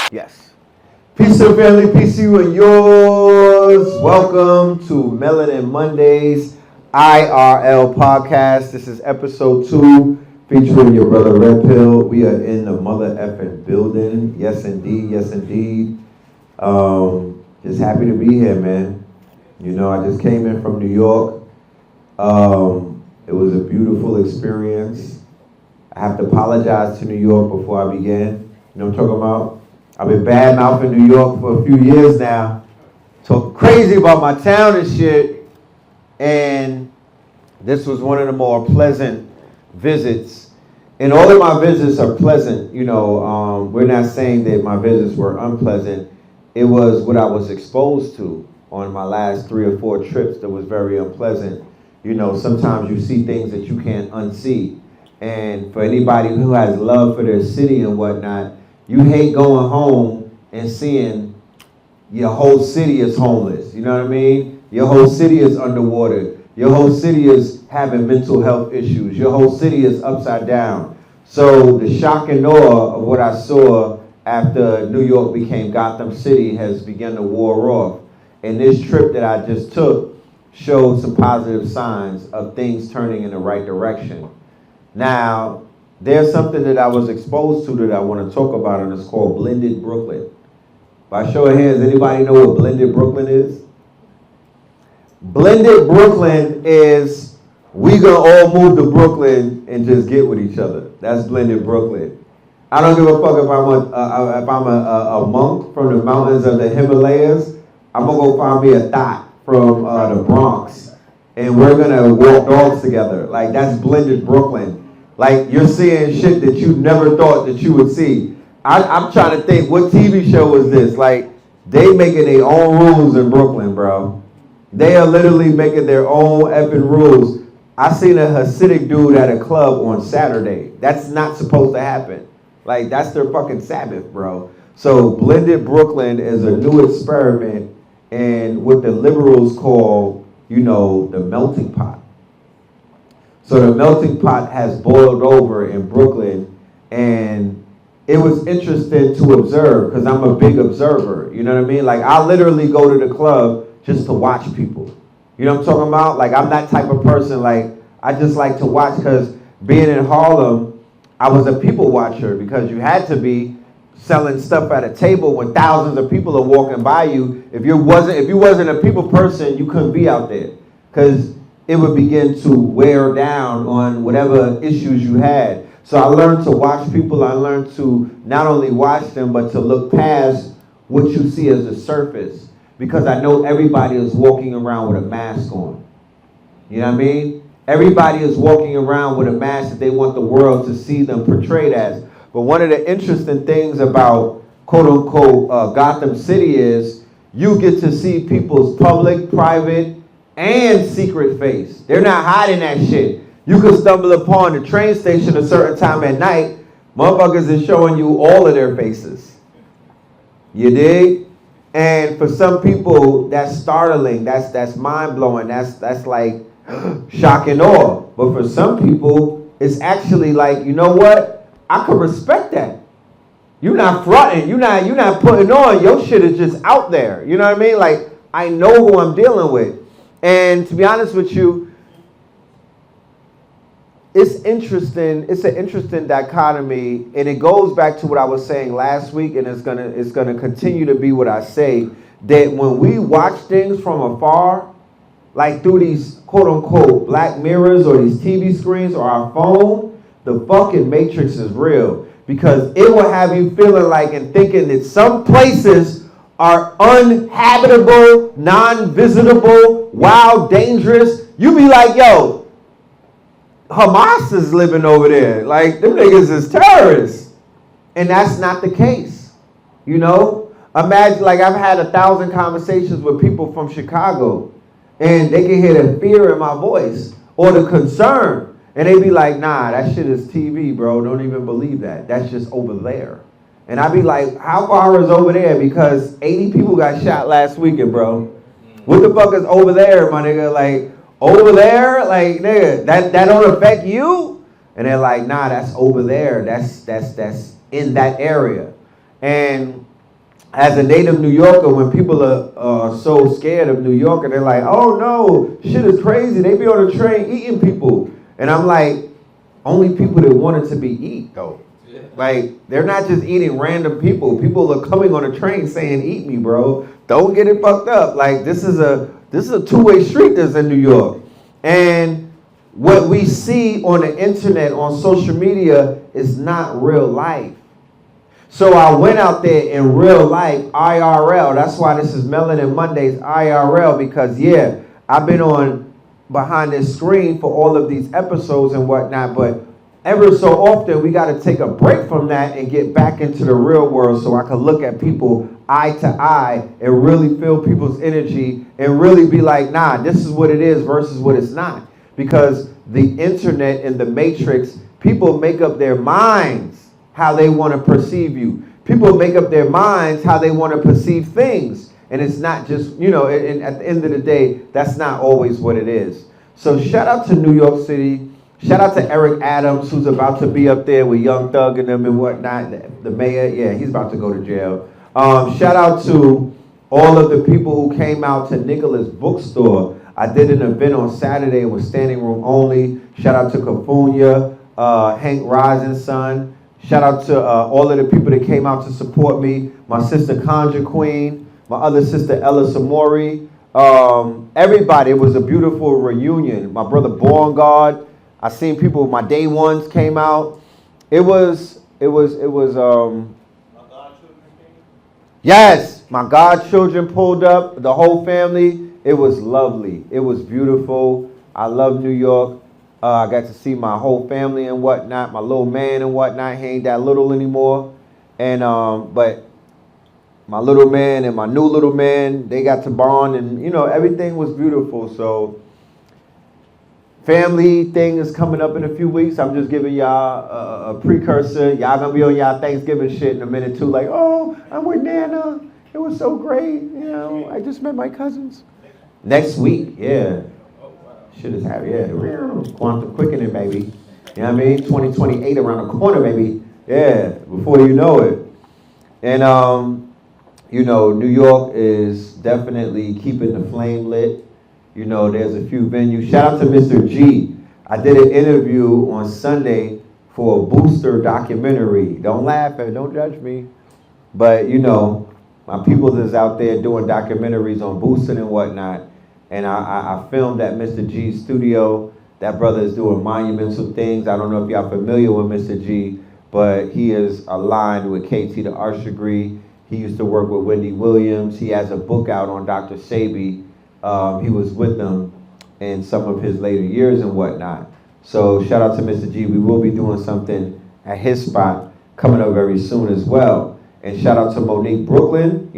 Yes. Peace to the family, peace to you and yours. Welcome to MELANIN Mondays IRL podcast. This is episode 2 featuring your brother Red Pill. We are in the mother effing building. Yes, indeed. Yes, indeed. Just happy to be here, man. You know, I just came in from New York. It was a beautiful experience. I have to apologize to New York before I begin. You know what I'm talking about? I've been badmouthing New York for a few years now. Talking crazy about my town and shit. And this was one of the more pleasant visits. And all of my visits are pleasant. You know, we're not saying that my visits were unpleasant. It was what I was exposed to on my last 3 or 4 trips that was very unpleasant. You know, sometimes you see things that you can't unsee. And for anybody who has love for their city and whatnot, you hate going home and seeing your whole city is homeless. You know what I mean? Your whole city is underwater. Your whole city is having mental health issues. Your whole city is upside down. So the shock and awe of what I saw after New York became Gotham City has begun to wear off. And this trip that I just took showed some positive signs of things turning in the right direction. Now, there's something that I was exposed to that I want to talk about, and it's called blended Brooklyn. By show of hands, anybody know what blended Brooklyn is? Blended Brooklyn is we gonna all move to Brooklyn and just get with each other. That's blended Brooklyn. I don't give a fuck if I'm a monk from the mountains of the Himalayas. I'm gonna go find me a thot from the Bronx, and we're gonna walk dogs together. Like, that's blended Brooklyn. Like, you're seeing shit that you never thought that you would see. I'm trying to think, what TV show is this? Like, they making their own rules in Brooklyn, bro. They are literally making their own effing rules. I seen a Hasidic dude at a club on Saturday. That's not supposed to happen. Like, that's their fucking Sabbath, bro. So blended Brooklyn is a new experiment and what the liberals call, you know, the melting pot. So the melting pot has boiled over in Brooklyn, and it was interesting to observe because I'm a big observer. You know what I mean? Like, I literally go to the club just to watch people. You know what I'm talking about? Like, I'm that type of person. Like, I just like to watch because being in Harlem, I was a people watcher because you had to be selling stuff at a table when thousands of people are walking by you. If you wasn't a people person, you couldn't be out there because it would begin to wear down on whatever issues you had. So I learned to watch people. I learned to not only watch them, but to look past what you see as a surface, because I know everybody is walking around with a mask on. You know what I mean? Everybody is walking around with a mask that they want the world to see them portrayed as. But one of the interesting things about quote-unquote Gotham City is you get to see people's public, private, and secret face. They're not hiding that shit. You could stumble upon the train station a certain time at night. Motherfuckers is showing you all of their faces. You dig? And for some people, that's startling. That's mind-blowing. That's like shock and awe. But for some people, it's actually like, you know what? I could respect that. You're not fronting. You're not putting on. Your shit is just out there. You know what I mean? Like, I know who I'm dealing with. And to be honest with you, it's interesting. It's an interesting dichotomy, and it goes back to what I was saying last week, and it's gonna continue to be what I say, that when we watch things from afar, like through these quote-unquote black mirrors or these TV screens or our phone, the fucking matrix is real, because it will have you feeling like and thinking that some places are uninhabitable, non-visitable, wild, dangerous. You be like, yo, Hamas is living over there. Like, them niggas is terrorists. And that's not the case. You know? Imagine, like, I've had 1,000 conversations with people from Chicago, and they can hear the fear in my voice or the concern. And they be like, nah, that shit is TV, bro. Don't even believe that. That's just over there. And I be like, how far is over there? Because 80 people got shot last weekend, bro. What the fuck is over there, my nigga? Like, over there? Like, nigga, that don't affect you? And they're like, nah, that's over there. That's in that area. And as a native New Yorker, when people are so scared of New York and they're like, oh no, shit is crazy. They be on the train eating people. And I'm like, only people that wanted to be eat though. Yeah. Like, they're not just eating random people. People are coming on a train saying, eat me, bro. Don't get it fucked up. Like, this is a two-way street that's in New York. And what we see on the internet, on social media, is not real life. So I went out there in real life, IRL. That's why this is Melanin Mondays, IRL, because yeah, I've been on behind this screen for all of these episodes and whatnot, but ever so often we got to take a break from that and get back into the real world so I can look at people eye to eye and really feel people's energy and really be like, nah, this is what it is versus what it's not. Because the internet and the matrix, people make up their minds how they want to perceive you. People make up their minds how they want to perceive things. And it's not just, and at the end of the day, that's not always what it is. So shout out to New York City. Shout out to Eric Adams, who's about to be up there with Young Thug and them and whatnot. The mayor, yeah, he's about to go to jail. Shout out to all of the people who came out to Nicholas Bookstore. I did an event on Saturday. It was standing room only. Shout out to Kafunya, Hank Risen's son. Shout out to all of the people that came out to support me. My sister Conjure Queen, my other sister Ella Samori. Everybody, it was a beautiful reunion. My brother Born God. I seen people, my day ones came out. Yes, my godchildren pulled up, the whole family. It was lovely. It was beautiful. I love New York. I got to see my whole family and whatnot, my little man and whatnot. He ain't that little anymore. And but my little man and my new little man, they got to bond, and everything was beautiful. So family thing is coming up in a few weeks. I'm just giving y'all a precursor. Y'all gonna be on y'all Thanksgiving shit in a minute too. Like, oh, I'm with Nana. It was so great. I just met my cousins. Next week, yeah. Shit is happy, yeah. Quantum quickening, baby. You know what I mean? 2028 around the corner, baby. Yeah, before you know it. And, New York is definitely keeping the flame lit. There's a few venues. Shout out to Mr. G. I did an interview on Sunday for a Booster documentary. Don't laugh and don't judge me. But, my people is out there doing documentaries on boosting and whatnot. And I filmed at Mr. G's studio. That brother is doing monumental things. I don't know if y'all familiar with Mr. G, but he is aligned with KT the Arts Degree. He used to work with Wendy Williams. He has a book out on Dr. Sebi. He was with them in some of his later years and whatnot. So shout out to Mr. G. We will be doing something at his spot coming up very soon as well. And shout out to Monique Brooklyn,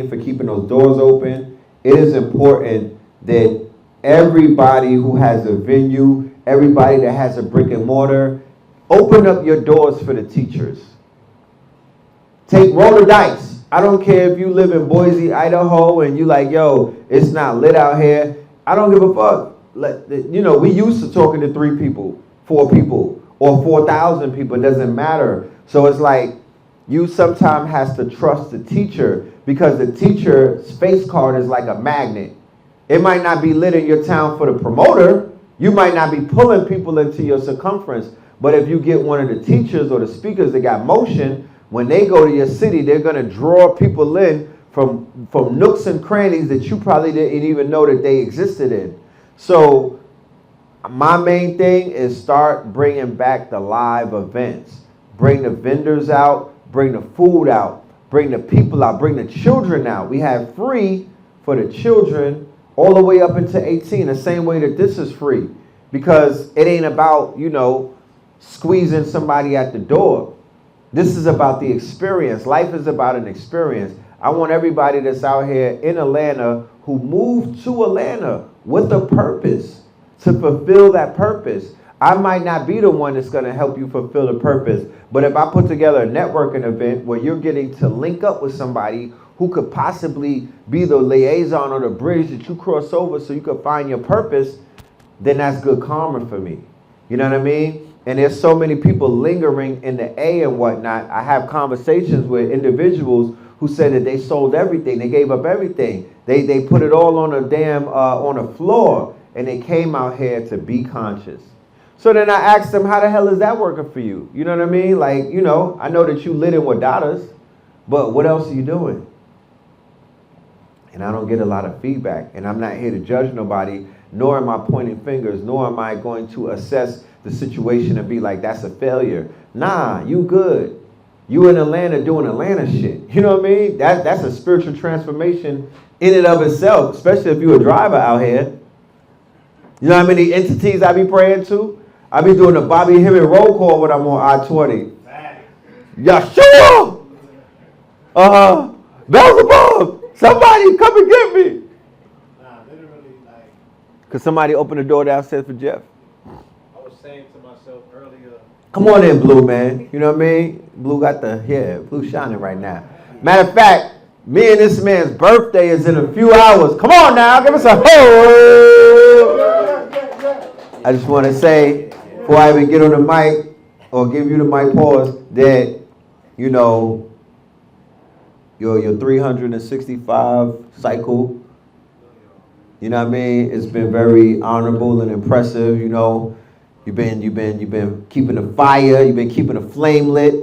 for keeping those doors open. It is important that everybody who has a venue, everybody that has a brick and mortar, open up your doors for the teachers. Roll the dice. I don't care if you live in Boise, Idaho, and you like, yo, it's not lit out here. I don't give a fuck. We used to talking to 3 people, 4 people, or 4,000 people. It doesn't matter. So it's like, you sometimes has to trust the teacher, because the teacher's face card is like a magnet. It might not be lit in your town for the promoter. You might not be pulling people into your circumference. But if you get one of the teachers or the speakers that got motion, when they go to your city, they're going to draw people in from nooks and crannies that you probably didn't even know that they existed in. So my main thing is start bringing back the live events. Bring the vendors out. Bring the food out. Bring the people out. Bring the children out. We have free for the children all the way up into 18, the same way that this is free. Because it ain't about, squeezing somebody at the door. This is about the experience. Life is about an experience. I want everybody that's out here in Atlanta who moved to Atlanta with a purpose to fulfill that purpose. I might not be the one that's going to help you fulfill the purpose, but if I put together a networking event where you're getting to link up with somebody who could possibly be the liaison or the bridge that you cross over so you could find your purpose, then that's good karma for me. You know what I mean? And there's so many people lingering in the A and whatnot. I have conversations with individuals who said that they sold everything. They gave up everything. They put it all on a damn, on a floor. And they came out here to be conscious. So then I asked them, how the hell is that working for you? You know what I mean? Like, you know, I know that you lit in with daughters, but what else are you doing? And I don't get a lot of feedback. And I'm not here to judge nobody, nor am I pointing fingers, nor am I going to assess the situation and be like, that's a failure. Nah, you good. You in Atlanta doing Atlanta shit. You know what I mean? That's a spiritual transformation in and of itself, especially if you're a driver out here. You know how many entities I be praying to? I be doing the Bobby Hemmett roll call when I'm on I-20. Yeshua! Beelzebub! Somebody come and get me! Nah, literally, like... Could somebody open the door downstairs for Jeff? I was saying to myself earlier... Come on in, Blue, man. You know what I mean? Blue got Blue shining right now. Matter of fact, me and this man's birthday is in a few hours. Come on now, give us a ho! I just want to say, before I even get on the mic, or give you the mic pause, that, you know, your 365 cycle, you know what I mean? It's been very honorable and impressive, you know. You've been keeping the fire, you've been keeping the flame lit.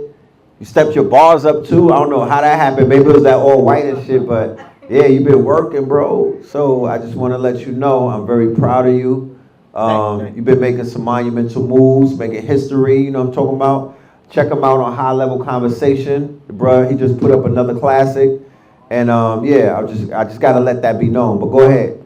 You stepped your bars up too. I don't know how that happened. Maybe it was that all white and shit, but yeah, you've been working, bro. So I just want to let you know I'm very proud of you. You've been making some monumental moves, making history, you know what I'm talking about. Check him out on High Level Conversation. The bruh, he just put up another classic. And yeah, I just gotta let that be known. But go ahead.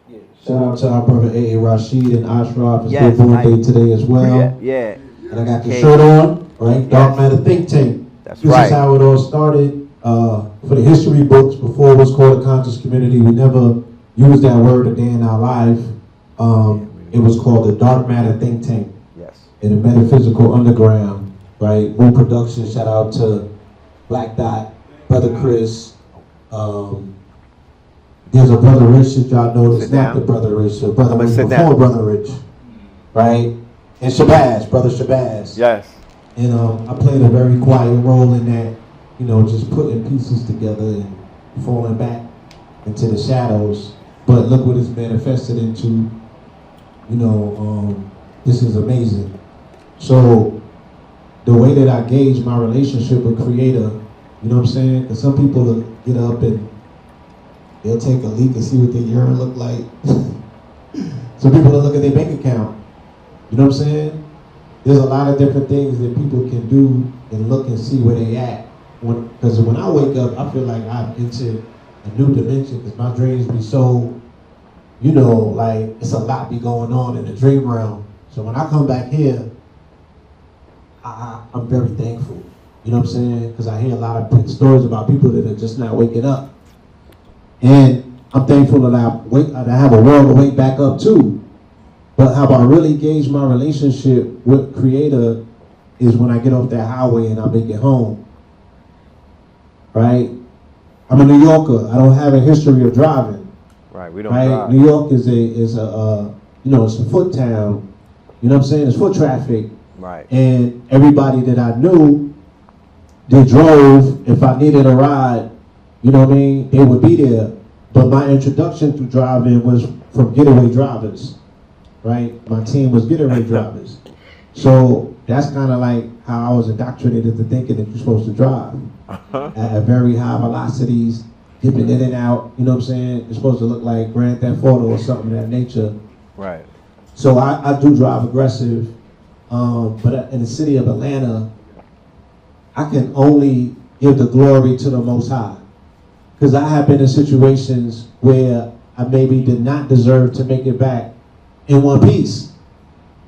Yeah. Shout out to our brother A.A. Rashid and Ashraf. It's their born day today as well. Yeah. And I got the shirt on, right? Dark Matter Think Tank. That's this right. Is how it all started. For the history books, before it was called a conscious community, we never used that word a day in our life. It was called the Dark Matter Think Tank. Yes. In the metaphysical underground, right? Moon Production, shout out to Black Dot, Brother Chris. There's a Brother Rich that y'all know that's not the Brother Rich, the brother before Brother Rich, right? And Shabazz, Brother Shabazz. Yes. And I played a very quiet role in that, you know, just putting pieces together and falling back into the shadows. But look what it's manifested into. You know, this is amazing. So the way that I gauge my relationship with Creator, you know what I'm saying? Because some people get up and they'll take a leak and see what their urine look like. Some people will look at their bank account. You know what I'm saying? There's a lot of different things that people can do and look and see where they at. Because when I wake up, I feel like I'm into a new dimension because my dreams be so, you know, like it's a lot be going on in the dream realm. So when I come back here, I'm very thankful. You know what I'm saying? Because I hear a lot of stories about people that are just not waking up. And I'm thankful that I have a world to wake back up too. But how I really gauge my relationship with Creator is when I get off that highway and I make it home. Right? I'm a New Yorker. I don't have a history of driving. Right, we don't drive. New York is a you know, it's a foot town. You know what I'm saying? It's foot traffic. Right. And everybody that I knew, they drove. If I needed a ride, you know what I mean, they would be there. But my introduction to driving was from getaway drivers, right? My team was getaway drivers. So that's kind of like how I was indoctrinated to thinking that you're supposed to drive at very high velocities, dipping in and out. You know what I'm saying? It's supposed to look like Grand Theft Auto or something of that nature. Right. So I do drive aggressive, but in the city of Atlanta, I can only give the glory to the Most High. Because I have been in situations where I maybe did not deserve to make it back in one piece,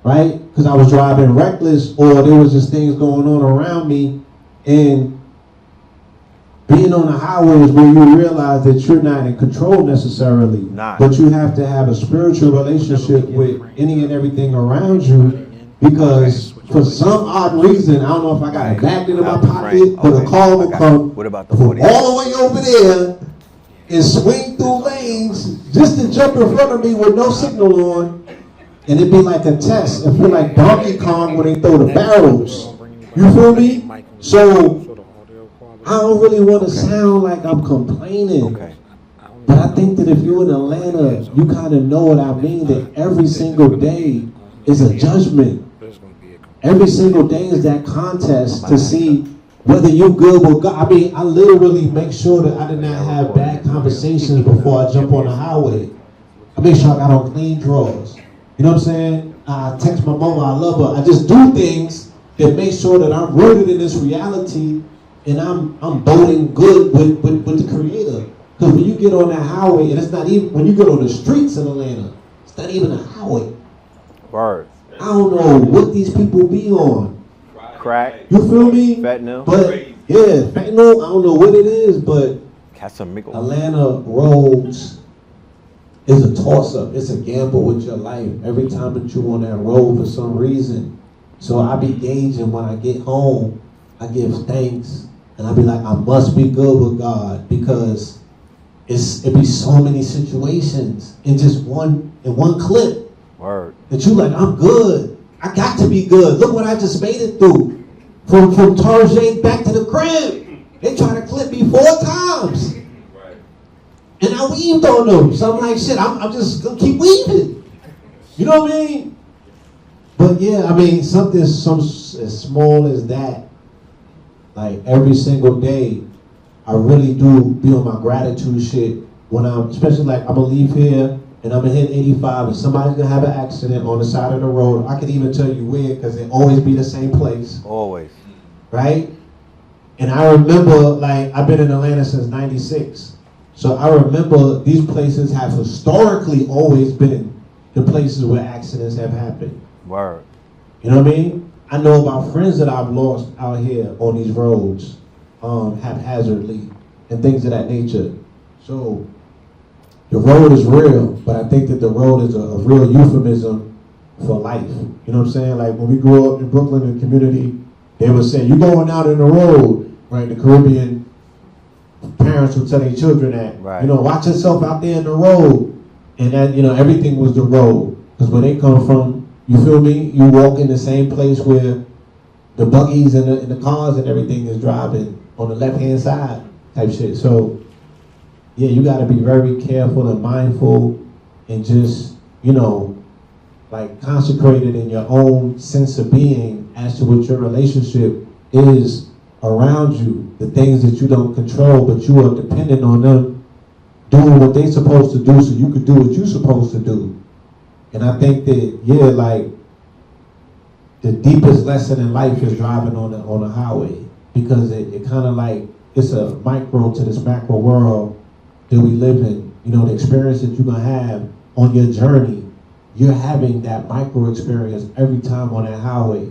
right? Because I was driving reckless or there was just things going on around me. And being on the highway is where you realize that you're not in control necessarily, but you have to have a spiritual relationship with any and everything around you, because for some odd reason, I don't know if I got a magnet in my pocket, but a car will come from all the way over there and swing through lanes just to jump in front of me with no signal on, and it'd be like a test. It feel like Donkey Kong when they throw the barrels. You feel me? So I don't really want to sound like I'm complaining. Okay. But I think that if you're in Atlanta, you kind of know what I mean, that every single day is a judgment. Every single day is that contest to see whether you're good with God. I mean, I literally make sure that I did not have bad conversations before I jump on the highway. I make sure I got on clean drawers. You know what I'm saying? I text my mama, I love her. I just do things that make sure that I'm rooted in this reality and I'm voting good with the Creator. Because when you get on that highway, and it's not even, when you get on the streets in Atlanta, it's not even a highway. Word. I don't know what these people be on. Crack. You feel me? Fentanyl. But, yeah, fentanyl, I don't know what it is, but Casamigo. Atlanta roads is a toss-up. It's a gamble with your life. Every time that you're on that road for some reason. So I be gauging when I get home, I give thanks, and I be like, I must be good with God, because it be so many situations in just one clip. Word. That you like, I'm good. I got to be good. Look what I just made it through. From Tarjay back to the crib. They try to clip me 4 times. Right. And I weaved on them. So I'm like, shit, I'm just gonna keep weaving. You know what I mean? But yeah, I mean, something as small as that, like every single day, I really do be on my gratitude shit when I'm, especially like I'm gonna leave here and I'm gonna hit 85 and somebody's gonna have an accident on the side of the road. I can even tell you where, because it always be the same place. Always. Right? And I remember, like, I've been in Atlanta since 96. So I remember these places have historically always been the places where accidents have happened. Word. You know what I mean? I know about friends that I've lost out here on these roads, haphazardly, and things of that nature. So the road is real, but I think that the road is a real euphemism for life. You know what I'm saying? Like when we grew up in Brooklyn, in the community, they would say, you going out in the road, right? The Caribbean parents would tell their children that, right. You know, watch yourself out there in the road. And that, you know, everything was the road. Because where they come from, you feel me? You walk in the same place where the buggies and the cars and everything is driving on the left-hand side type shit. So, yeah, you got to be very careful and mindful and just, you know, like consecrated in your own sense of being as to what your relationship is around you, the things that you don't control, but you are dependent on them doing what they're supposed to do so you can do what you're supposed to do. And I think that, yeah, like the deepest lesson in life is driving on the highway, because it kind of like, it's a micro to this macro world that we live in. You know, the experience that you're going to have on your journey, you're having that micro experience every time on that highway.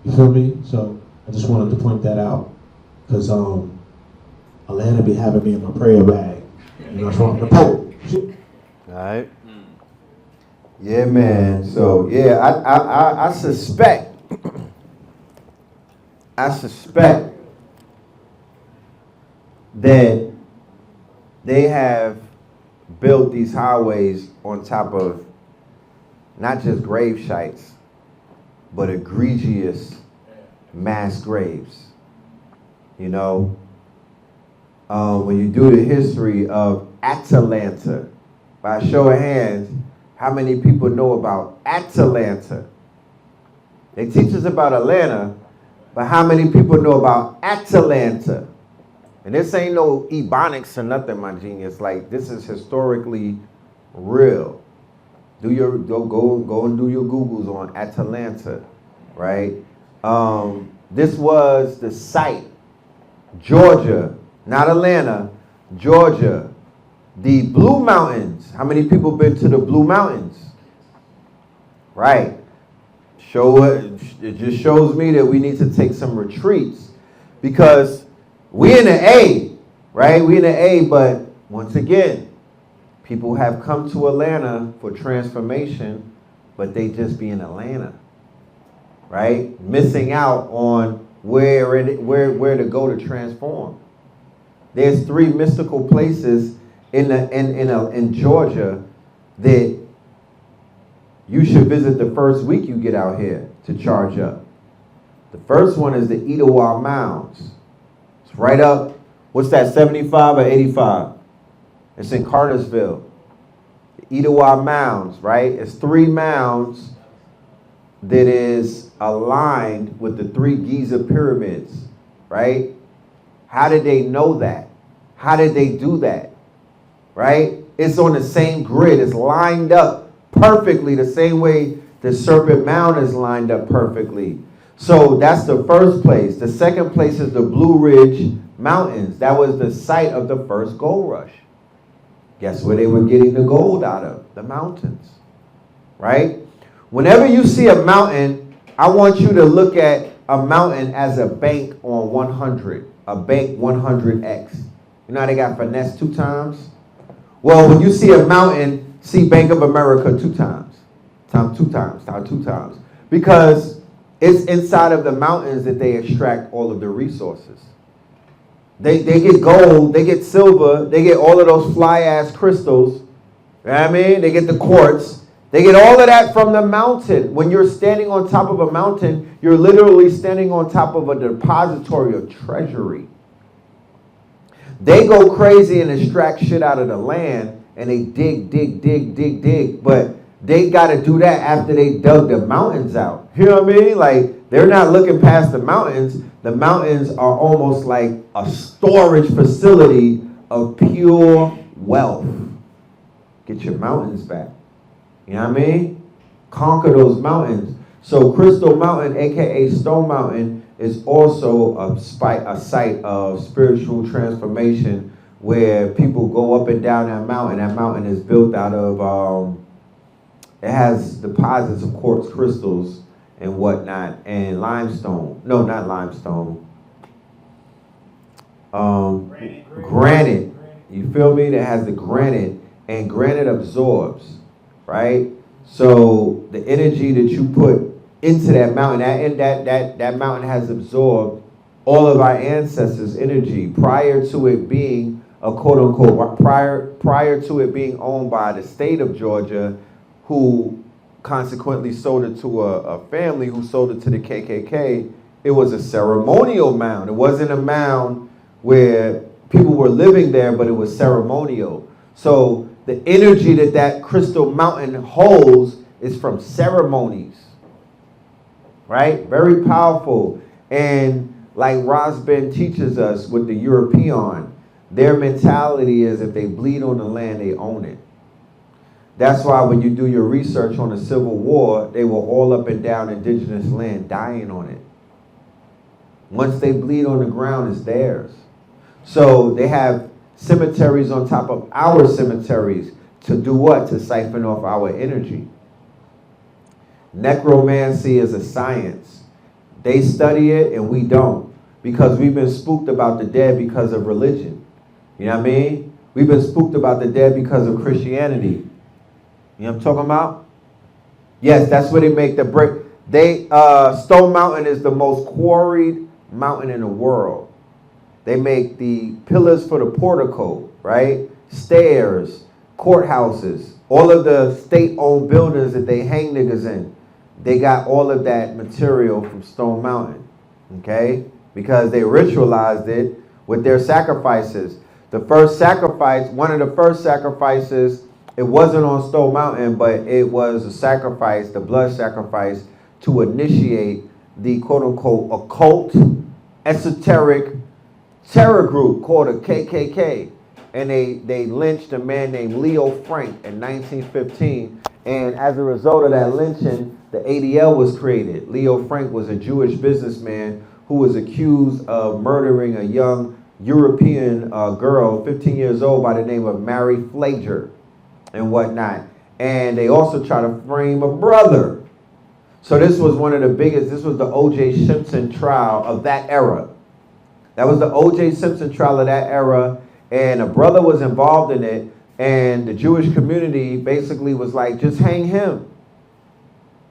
You feel me? So I just wanted to point that out, because Atlanta be having me in my prayer bag. You know, that's from the Pope. All right. Yeah, man. So yeah, I suspect that they have built these highways on top of not just grave sites, but egregious mass graves. You know, when you do the history of Atlanta, by a show of hands, how many people know about Atlanta? They teach us about Atlanta, but how many people know about Atlanta? And this ain't no ebonics or nothing, my genius. Like, this is historically real. Go and do your Googles on Atlanta, right? This was the site, Georgia, not Atlanta, Georgia. The Blue Mountains. How many people been to the Blue Mountains? Right. It just shows me that we need to take some retreats, because we in the A, right? We in the A, but once again, people have come to Atlanta for transformation, but they just be in Atlanta, right? Missing out on where to go to transform. There's 3 mystical places in Georgia that you should visit the first week you get out here to charge up. The first one is the Etowah Mounds. It's It's right up, what's that, 75 or 85? It's in Cartersville. The Etowah Mounds, right? It's 3 mounds that is aligned with the 3 Giza pyramids, right? How did they know that? How did they do that? Right? It's on the same grid. It's lined up perfectly the same way the Serpent Mound is lined up perfectly. So that's the first place. The second place is the Blue Ridge Mountains. That was the site of the first gold rush. Guess where they were getting the gold out of? The mountains. Right? Whenever you see a mountain, I want you to look at a mountain as a bank on 100. A bank 100x. You know how they got finesse 2 times? Well, when you see a mountain, see Bank of America 2 times. Times 2 times. Times 2 times. Because it's inside of the mountains that they extract all of the resources. They get gold, they get silver, they get all of those fly-ass crystals. You know what I mean? They get the quartz. They get all of that from the mountain. When you're standing on top of a mountain, you're literally standing on top of a depository of treasury. They go crazy and extract shit out of the land, and they dig, but they got to do that after they dug the mountains out. You know what I mean? Like, they're not looking past the mountains. The mountains are almost like a storage facility of pure wealth. Get your mountains back. You know what I mean? Conquer those mountains. So Crystal Mountain, aka Stone Mountain, is also a site of spiritual transformation where people go up and down that mountain. That mountain is built out of, it has deposits of quartz crystals and whatnot, and limestone. No, not limestone. Granite. You feel me? That has the granite, and granite absorbs, right? So the energy that you put into that mountain, that mountain has absorbed all of our ancestors' energy prior to it being a quote unquote, prior to it being owned by the state of Georgia, who consequently sold it to a family who sold it to the KKK. It was a ceremonial mound. It wasn't a mound where people were living there, but it was ceremonial. So the energy that Crystal Mountain holds is from ceremonies, right? Very powerful. And like Rosben teaches us with the European, their mentality is if they bleed on the land, they own it. That's why when you do your research on the Civil War, they were all up and down indigenous land dying on it. Once they bleed on the ground, it's theirs. So they have cemeteries on top of our cemeteries to do what? To siphon off our energy. Necromancy is a science. They study it and we don't, because we've been spooked about the dead because of religion. You know what I mean? We've been spooked about the dead because of Christianity. You know what I'm talking about? Yes, that's where they make the brick. Stone Mountain is the most quarried mountain in the world. They make the pillars for the portico, right? Stairs, courthouses, all of the state-owned buildings that they hang niggas in. They got all of that material from Stone Mountain, okay? Because they ritualized it with their sacrifices. The first sacrifice, one of the first sacrifices, it wasn't on Stone Mountain, but it was a sacrifice, the blood sacrifice, to initiate the quote-unquote occult, esoteric terror group called a KKK. And they lynched a man named Leo Frank in 1915. And as a result of that lynching, the ADL was created. Leo Frank was a Jewish businessman who was accused of murdering a young European girl, 15 years old, by the name of Mary Flager and whatnot. And they also tried to frame a brother. So this was one of the biggest, this was the O.J. Simpson trial of that era. That was the O.J. Simpson trial of that era, and a brother was involved in it, and the Jewish community basically was like, just hang him.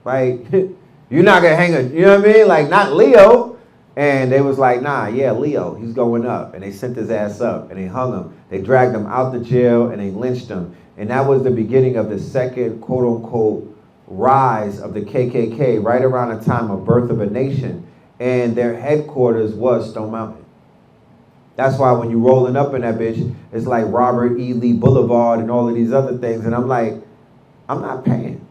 Like, you're not gonna hang him, you know what I mean? Like, not Leo. And they was like, nah, yeah, Leo, he's going up. And they sent his ass up, and they hung him. They dragged him out the jail, and they lynched him. And that was the beginning of the second, quote-unquote, rise of the KKK, right around the time of Birth of a Nation. And their headquarters was Stone Mountain. That's why when you rolling up in that bitch, it's like Robert E. Lee Boulevard and all of these other things. And I'm like, I'm not paying.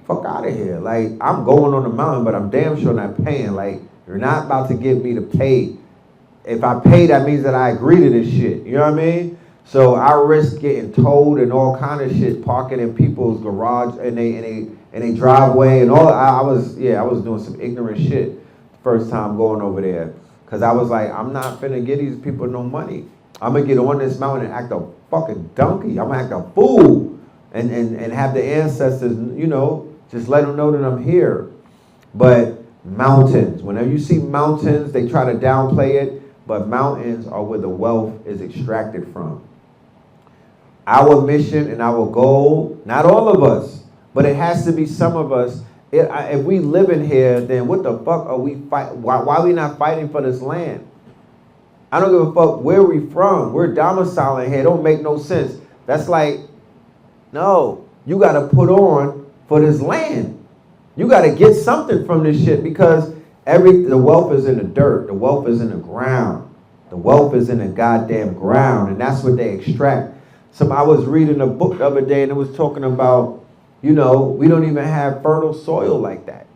Fuck out of here. Like, I'm going on the mountain, but I'm damn sure not paying. Like, you're not about to get me to pay. If I pay, that means that I agree to this shit. You know what I mean? So I risk getting towed and all kind of shit, parking in people's garage and they driveway and all. I was doing some ignorant shit first time going over there. Cause I was like, I'm not finna give these people no money. I'm gonna get on this mountain and act a fucking donkey. I'm gonna act a fool and have the ancestors, you know, just let them know that I'm here. But mountains, whenever you see mountains, they try to downplay it, but mountains are where the wealth is extracted from. Our mission and our goal, not all of us, but it has to be some of us. If we live in here, then what the fuck are we fighting? Why are we not fighting for this land? I don't give a fuck where we from. We're domiciling here. It don't make no sense. That's like, no, you got to put on for this land. You got to get something from this shit because the wealth is in the dirt. The wealth is in the ground. The wealth is in the goddamn ground, and that's what they extract. I was reading a book the other day, and it was talking about, you know, we don't even have fertile soil like that.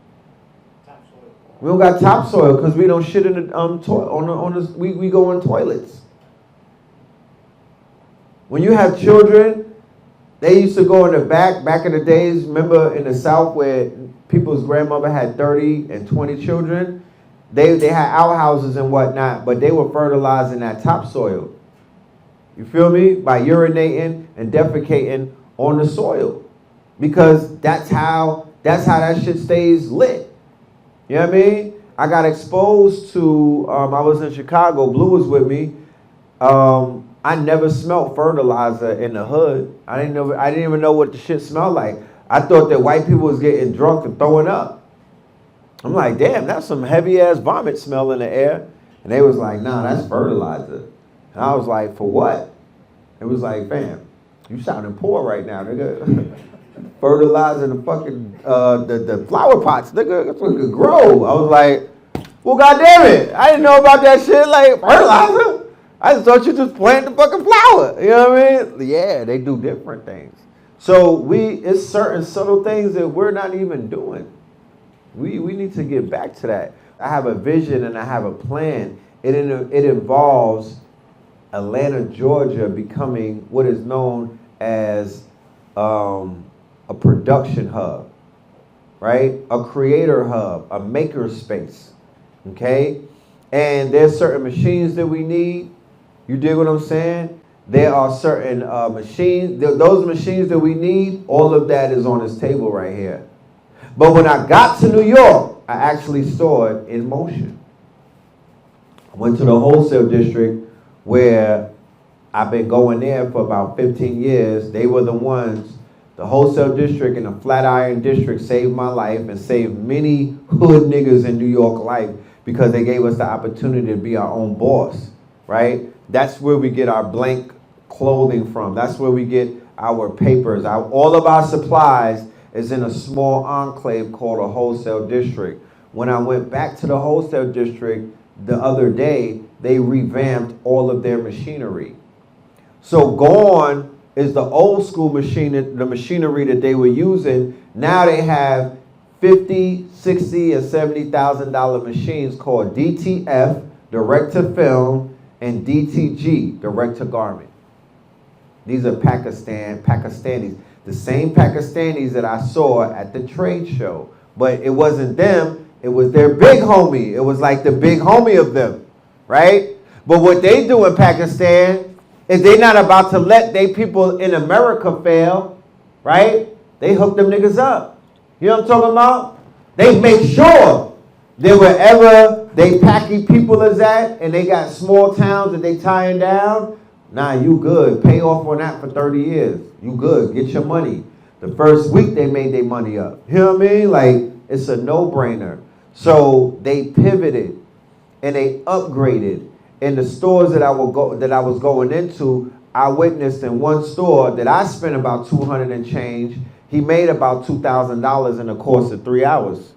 Topsoil. We don't got topsoil because we don't shit in the we go in toilets. When you have children, they used to go in the back in the days. Remember in the South where people's grandmother had 30 and 20 children, they had outhouses and whatnot, but they were fertilizing that topsoil. You feel me? By urinating and defecating on the soil. Because that's how that shit stays lit. You know what I mean? I got exposed to, I was in Chicago, Blue was with me. I never smelled fertilizer in the hood. I didn't even know what the shit smelled like. I thought that white people was getting drunk and throwing up. I'm like, damn, that's some heavy ass vomit smell in the air. And they was like, nah, that's fertilizer. And I was like, for what? It was like, fam, you sounding poor right now, nigga. Fertilizing the fucking, the flower pots, nigga, that's what could grow. I was like, well, goddamn it. I didn't know about that shit, like, fertilizer. I just thought you just plant the fucking flower. You know what I mean? Yeah, they do different things. So it's certain subtle things that we're not even doing. We need to get back to that. I have a vision and I have a plan. It involves Atlanta, Georgia becoming what is known as a production hub, right? A creator hub, a maker space, okay? And there's certain machines that we need. You dig what I'm saying? There are certain machines, those machines that we need, all of that is on this table right here. But when I got to New York, I actually saw it in motion. I went to the wholesale district where I've been going there for about 15 years. They were the ones, the wholesale district and the Flatiron district saved my life and saved many hood niggas in New York life because they gave us the opportunity to be our own boss, right? That's where we get our blank clothing from. That's where we get our papers. All of our supplies is in a small enclave called a wholesale district. When I went back to the wholesale district the other day, they revamped all of their machinery. So gone is the old school machine, the machinery that they were using. Now they have $50, $60, and $70,000 machines called DTF, direct to film, and DTG, direct to garment. These are Pakistanis. The same Pakistanis that I saw at the trade show. But it wasn't them, it was their big homie. It was like the big homie of them, right? But what they do in Pakistan is they're not about to let they people in America fail, right? They hook them niggas up. You know what I'm talking about? They make sure that wherever they packy people is at and they got small towns that they tying down, nah, you good. Pay off on that for 30 years. You good. Get your money. The first week they made their money up. You know what I mean? Like, it's a no-brainer. So they pivoted and they upgraded. In the stores that I was going into, I witnessed in one store that I spent about $200 and change. He made about $2,000 in the course of 3 hours.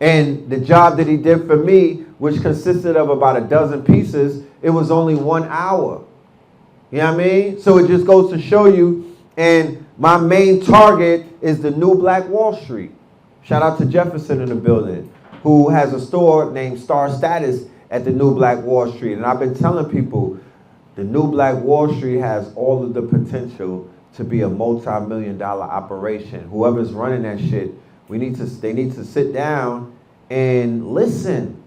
And the job that he did for me which consisted of about a dozen pieces, it was only 1 hour. You know what I mean? So it just goes to show you, and my main target is the new Black Wall Street. Shout out to Jefferson in the building, who has a store named Star Status at the new Black Wall Street. And I've been telling people, the new Black Wall Street has all of the potential to be a multi-million-dollar operation. Whoever's running that shit, they need to sit down and listen,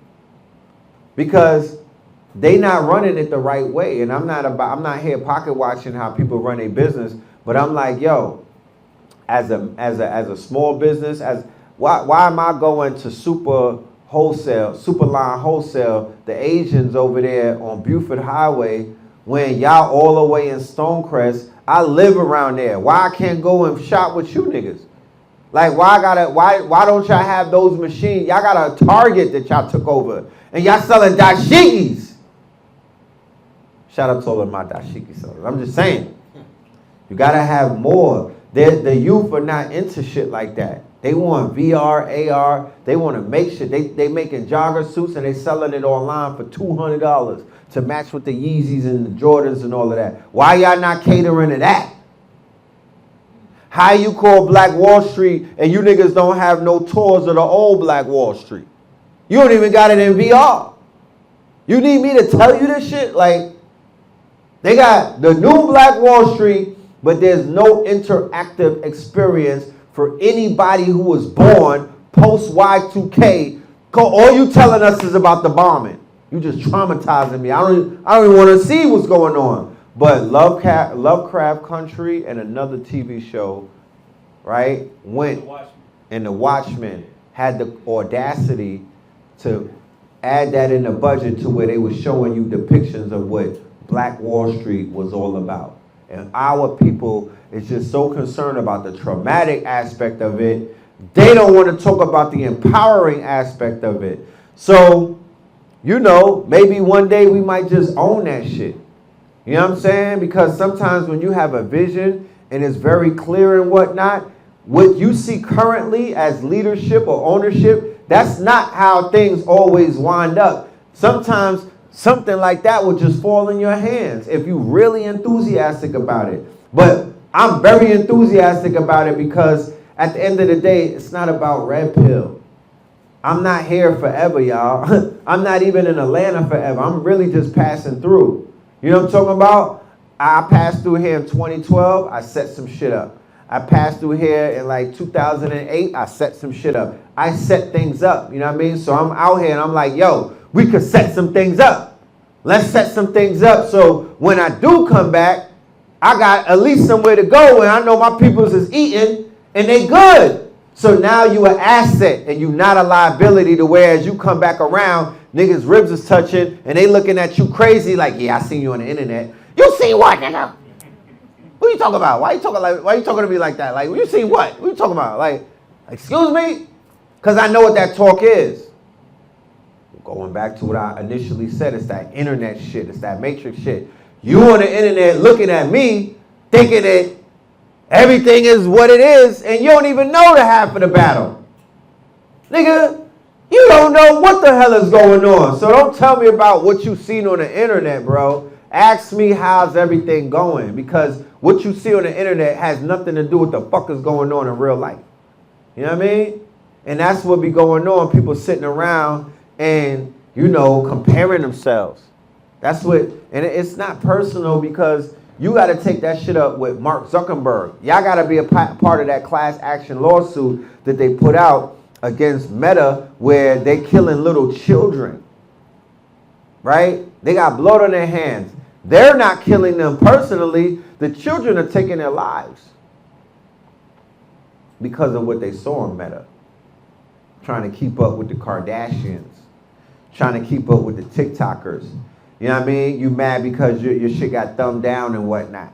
because they not running it the right way. And I'm not here pocket watching how people run their business, but I'm like, yo, as a small business, why am I going to Superline Wholesale, the Asians over there on Buford Highway, when y'all all the way in Stonecrest? I live around there. Why I can't go and shop with you niggas? Like, why don't y'all have those machines? Y'all got a Target that y'all took over, and y'all selling dashikis. Shout out to all of my dashiki sellers. I'm just saying, you gotta have more. The youth are not into shit like that. They want VR, AR. They want to make shit. They making jogger suits and they selling it online for $200 to match with the Yeezys and the Jordans and all of that. Why y'all not catering to that? How you call Black Wall Street and you niggas don't have no tours of the old Black Wall Street? You don't even got it in VR. You need me to tell you this shit? Like, they got the new Black Wall Street, but there's no interactive experience for anybody who was born post Y2K. All you telling us is about the bombing. You just traumatizing me. I don't even want to see what's going on. But Lovecraft Country and another TV show, right, went, and The Watchmen had the audacity to add that in the budget to where they were showing you depictions of what Black Wall Street was all about. And our people is just so concerned about the traumatic aspect of it. They don't want to talk about the empowering aspect of it. So, you know, maybe one day we might just own that shit. You know what I'm saying? Because sometimes when you have a vision and it's very clear and whatnot, what you see currently as leadership or ownership, that's not how things always wind up. Sometimes something like that will just fall in your hands if you're really enthusiastic about it. But I'm very enthusiastic about it because at the end of the day, it's not about red pill. I'm not here forever, y'all. I'm not even in Atlanta forever. I'm really just passing through. You know what I'm talking about? I passed through here in 2012. I set some shit up. I passed through here in like 2008. I set some shit up. I set things up. You know what I mean? So I'm out here and I'm like, yo, we could set some things up. Let's set some things up so when I do come back, I got at least somewhere to go and I know my peoples is eating and they good. So now you an asset and you not a liability to where as you come back around, niggas' ribs is touching and they looking at you crazy like, yeah, I seen you on the internet. You seen what, nigga? What you talking about? Why you talking to me like that? Like, you seen what? What you talking about? Like, excuse me? Because I know what that talk is. Going back to what I initially said, it's that internet shit. It's that matrix shit. You on the internet looking at me, thinking that everything is what it is, and you don't even know the half of the battle. Nigga, you don't know what the hell is going on. So don't tell me about what you seen on the internet, bro. Ask me how's everything going, because what you see on the internet has nothing to do with the fuck is going on in real life. You know what I mean? And that's what be going on. People sitting around and, you know, comparing themselves. That's what, and it's not personal because you got to take that shit up with Mark Zuckerberg. Y'all got to be a part of that class action lawsuit that they put out against Meta where they killing little children, right? They got blood on their hands. They're not killing them personally. The children are taking their lives because of what they saw on Meta. Trying to keep up with the Kardashians. Trying to keep up with the TikTokers. You know what I mean? You mad because your shit got thumbed down and whatnot.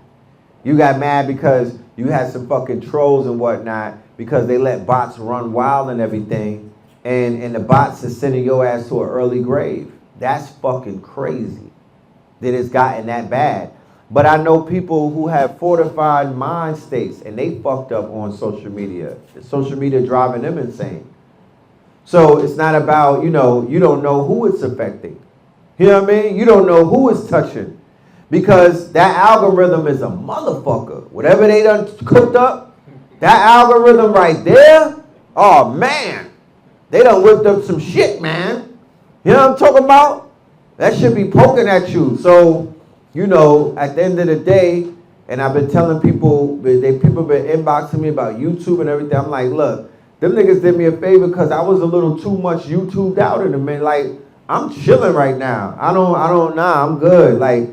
You got mad because you had some fucking trolls and whatnot because they let bots run wild and everything. And the bots are sending your ass to an early grave. That's fucking crazy that it's gotten that bad. But I know people who have fortified mind states and they fucked up on social media. Social media driving them insane. So it's not about, you don't know who it's affecting. You know what I mean? You don't know who it's touching. Because that algorithm is a motherfucker. Whatever they done cooked up, that algorithm right there, oh man, they done whipped up some shit, man. You know what I'm talking about? That should be poking at you. So, at the end of the day, and I've been telling people, people been inboxing me about YouTube and everything. I'm like, look, them niggas did me a favor because I was a little too much YouTubed out in them. And like, I'm chilling right now. I'm good. Like,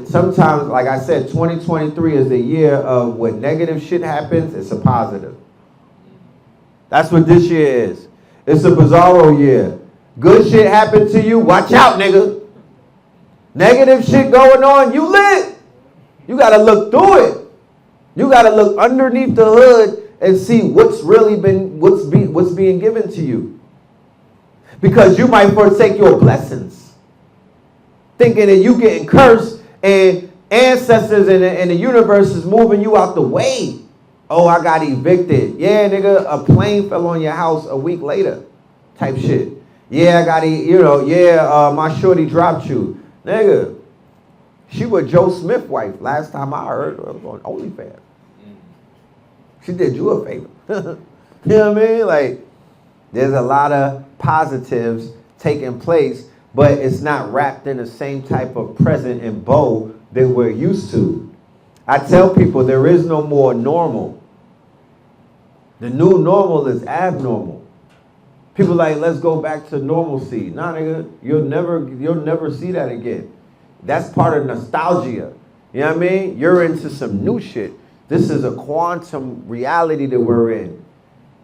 sometimes, like I said, 2023 is the year of when negative shit happens, it's a positive. That's what this year is. It's a bizarro year. Good shit happened to you, watch out, nigga. Negative shit going on, you lit. You gotta look through it. You gotta look underneath the hood and see what's being given to you. Because you might forsake your blessings, thinking that you getting cursed and ancestors and the universe is moving you out the way. Oh, I got evicted. Yeah, nigga, a plane fell on your house a week later, type shit. Yeah, my shorty dropped you. Nigga, she was Joe Smith's wife. Last time I heard her was on OnlyFans. She did you a favor. You know what I mean? Like, there's a lot of positives taking place, but it's not wrapped in the same type of present and bow that we're used to. I tell people there is no more normal. The new normal is abnormal. People like, let's go back to normalcy. Nah, nigga, you'll never see that again. That's part of nostalgia. You know what I mean? You're into some new shit. This is a quantum reality that we're in.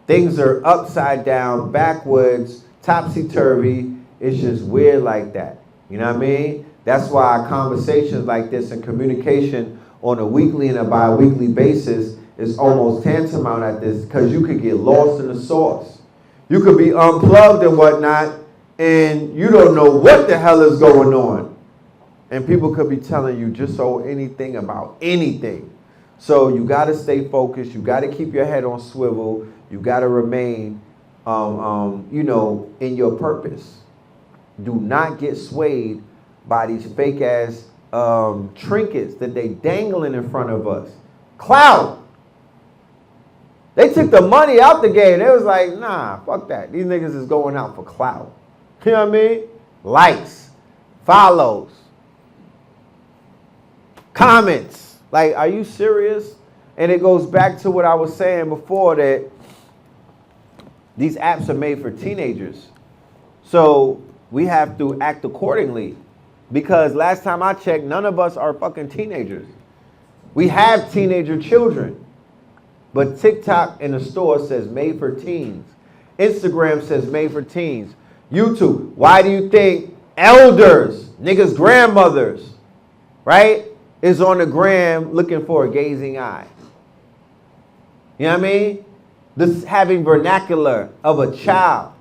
Things are upside down, backwards, topsy-turvy. It's just weird like that. You know what I mean? That's why conversations like this and communication on a weekly and a bi-weekly basis is almost tantamount at this, because you could get lost in the sauce. You could be unplugged and whatnot, and you don't know what the hell is going on. And people could be telling you just anything about anything. So you got to stay focused. You got to keep your head on swivel. You got to remain, in your purpose. Do not get swayed by these fake ass trinkets that they dangling in front of us. Clout. They took the money out the game. They was like, nah, fuck that. These niggas is going out for clout. You know what I mean? Likes, follows, comments. Like, are you serious? And it goes back to what I was saying before, that these apps are made for teenagers. So we have to act accordingly. Because last time I checked, none of us are fucking teenagers. We have teenager children. But TikTok in the store says made for teens. Instagram says made for teens. YouTube, why do you think elders, niggas' grandmothers, right, is on the gram looking for a gazing eye? You know what I mean? This having vernacular of a child.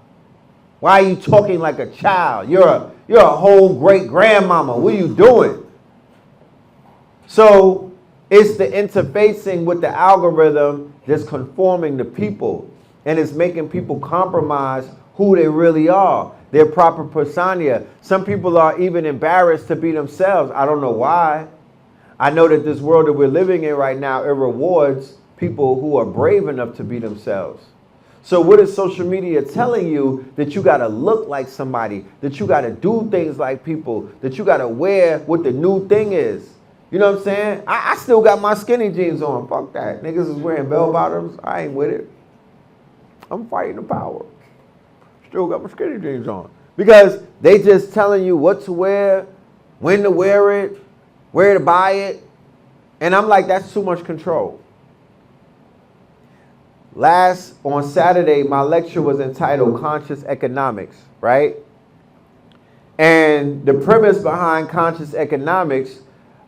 Why are you talking like a child? You're a whole great grandmama. What are you doing? So it's the interfacing with the algorithm that's conforming to people, and it's making people compromise who they really are, their proper persona. Some people are even embarrassed to be themselves. I don't know why. I know that this world that we're living in right now, it rewards people who are brave enough to be themselves. So what is social media telling you? That you got to look like somebody, that you got to do things like people, that you got to wear what the new thing is. You know what I'm saying? I still got my skinny jeans on. Fuck that. Niggas is wearing bell bottoms. I ain't with it. I'm fighting the power. Still got my skinny jeans on. Because they just telling you what to wear, when to wear it, where to buy it. And I'm like, that's too much control. On Saturday, my lecture was entitled Conscious Economics, right? And the premise behind conscious economics,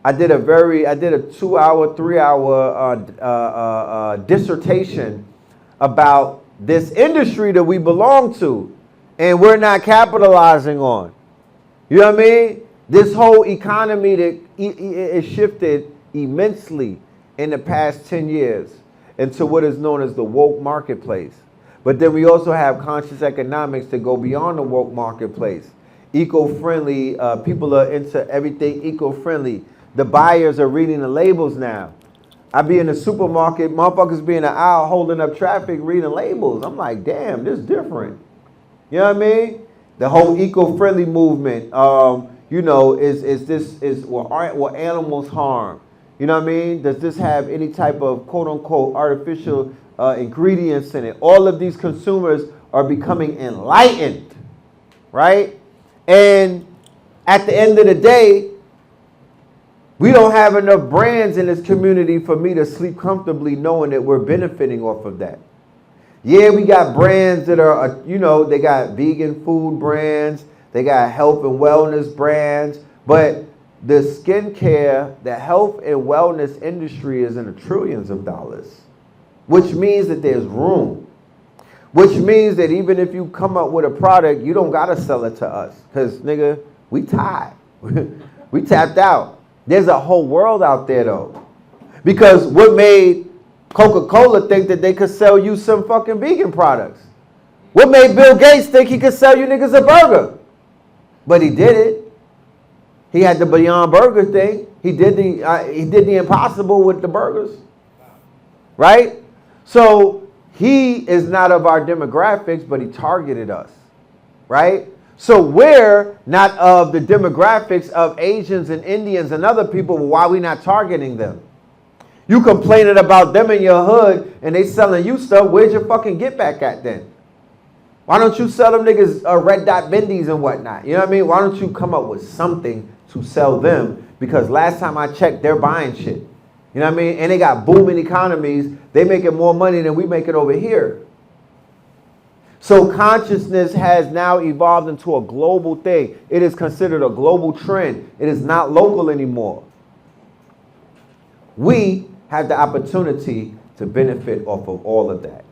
I did a 2-hour, 3-hour dissertation about this industry that we belong to and we're not capitalizing on. You know what I mean? This whole economy that is shifted immensely in the past 10 years into what is known as the woke marketplace. But then we also have conscious economics to go beyond the woke marketplace. Eco-friendly, people are into everything eco-friendly. The buyers are reading the labels now. I be in the supermarket, motherfuckers be in the aisle holding up traffic, reading labels. I'm like, damn, this is different. You know what I mean? The whole eco-friendly movement, you know, will animals harm? You know what I mean? Does this have any type of quote-unquote artificial ingredients in it? All of these consumers are becoming enlightened, right? And at the end of the day, we don't have enough brands in this community for me to sleep comfortably knowing that we're benefiting off of that. Yeah, we got brands that are, you know, they got vegan food brands, they got health and wellness brands, but the skincare, the health and wellness industry is in the trillions of dollars, which means that there's room, which means that even if you come up with a product, you don't got to sell it to us because, nigga, we tied. We tapped out. There's a whole world out there, though, because what made Coca-Cola think that they could sell you some fucking vegan products? What made Bill Gates think he could sell you niggas a burger? But he did it. He had the Beyond Burger thing. He did the impossible with the burgers, right? So he is not of our demographics, but he targeted us, right? So we're not of the demographics of Asians and Indians and other people. Why are we not targeting them? You complaining about them in your hood and they selling you stuff. Where's your fucking get back at then? Why don't you sell them niggas red dot bendies and whatnot? You know what I mean? Why don't you come up with something to sell them? Because last time I checked, they're buying shit. You know what I mean? And they got booming economies. They making more money than we make it over here. So consciousness has now evolved into a global thing. It is considered a global trend. It is not local anymore. We have the opportunity to benefit off of all of that.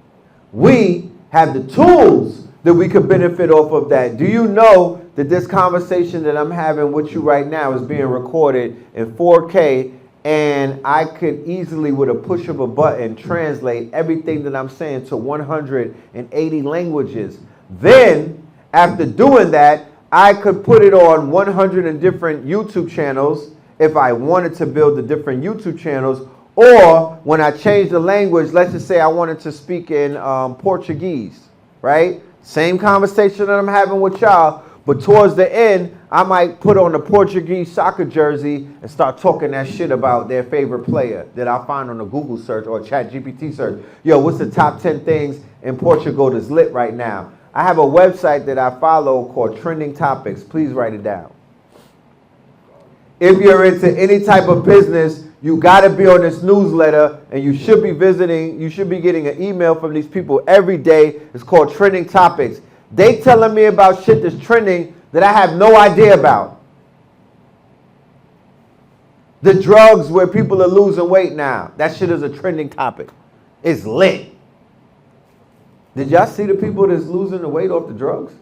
We have the tools that we could benefit off of that. Do you know that this conversation that I'm having with you right now is being recorded in 4K, and I could easily, with a push of a button, translate everything that I'm saying to 180 languages. Then, after doing that, I could put it on 100 different YouTube channels if I wanted to build the different YouTube channels. Or when I change the language, let's just say I wanted to speak in Portuguese, right? Same conversation that I'm having with y'all, but towards the end, I might put on a Portuguese soccer jersey and start talking that shit about their favorite player that I find on a Google search or a ChatGPT search. Yo, what's the top 10 things in Portugal that's lit right now? I have a website that I follow called Trending Topics. Please write it down. If you're into any type of business, you got to be on this newsletter, and you should be getting an email from these people every day. It's called Trending Topics. They telling me about shit that's trending that I have no idea about. The drugs where people are losing weight now. That shit is a trending topic. It's lit. Did y'all see the people that's losing the weight off the drugs?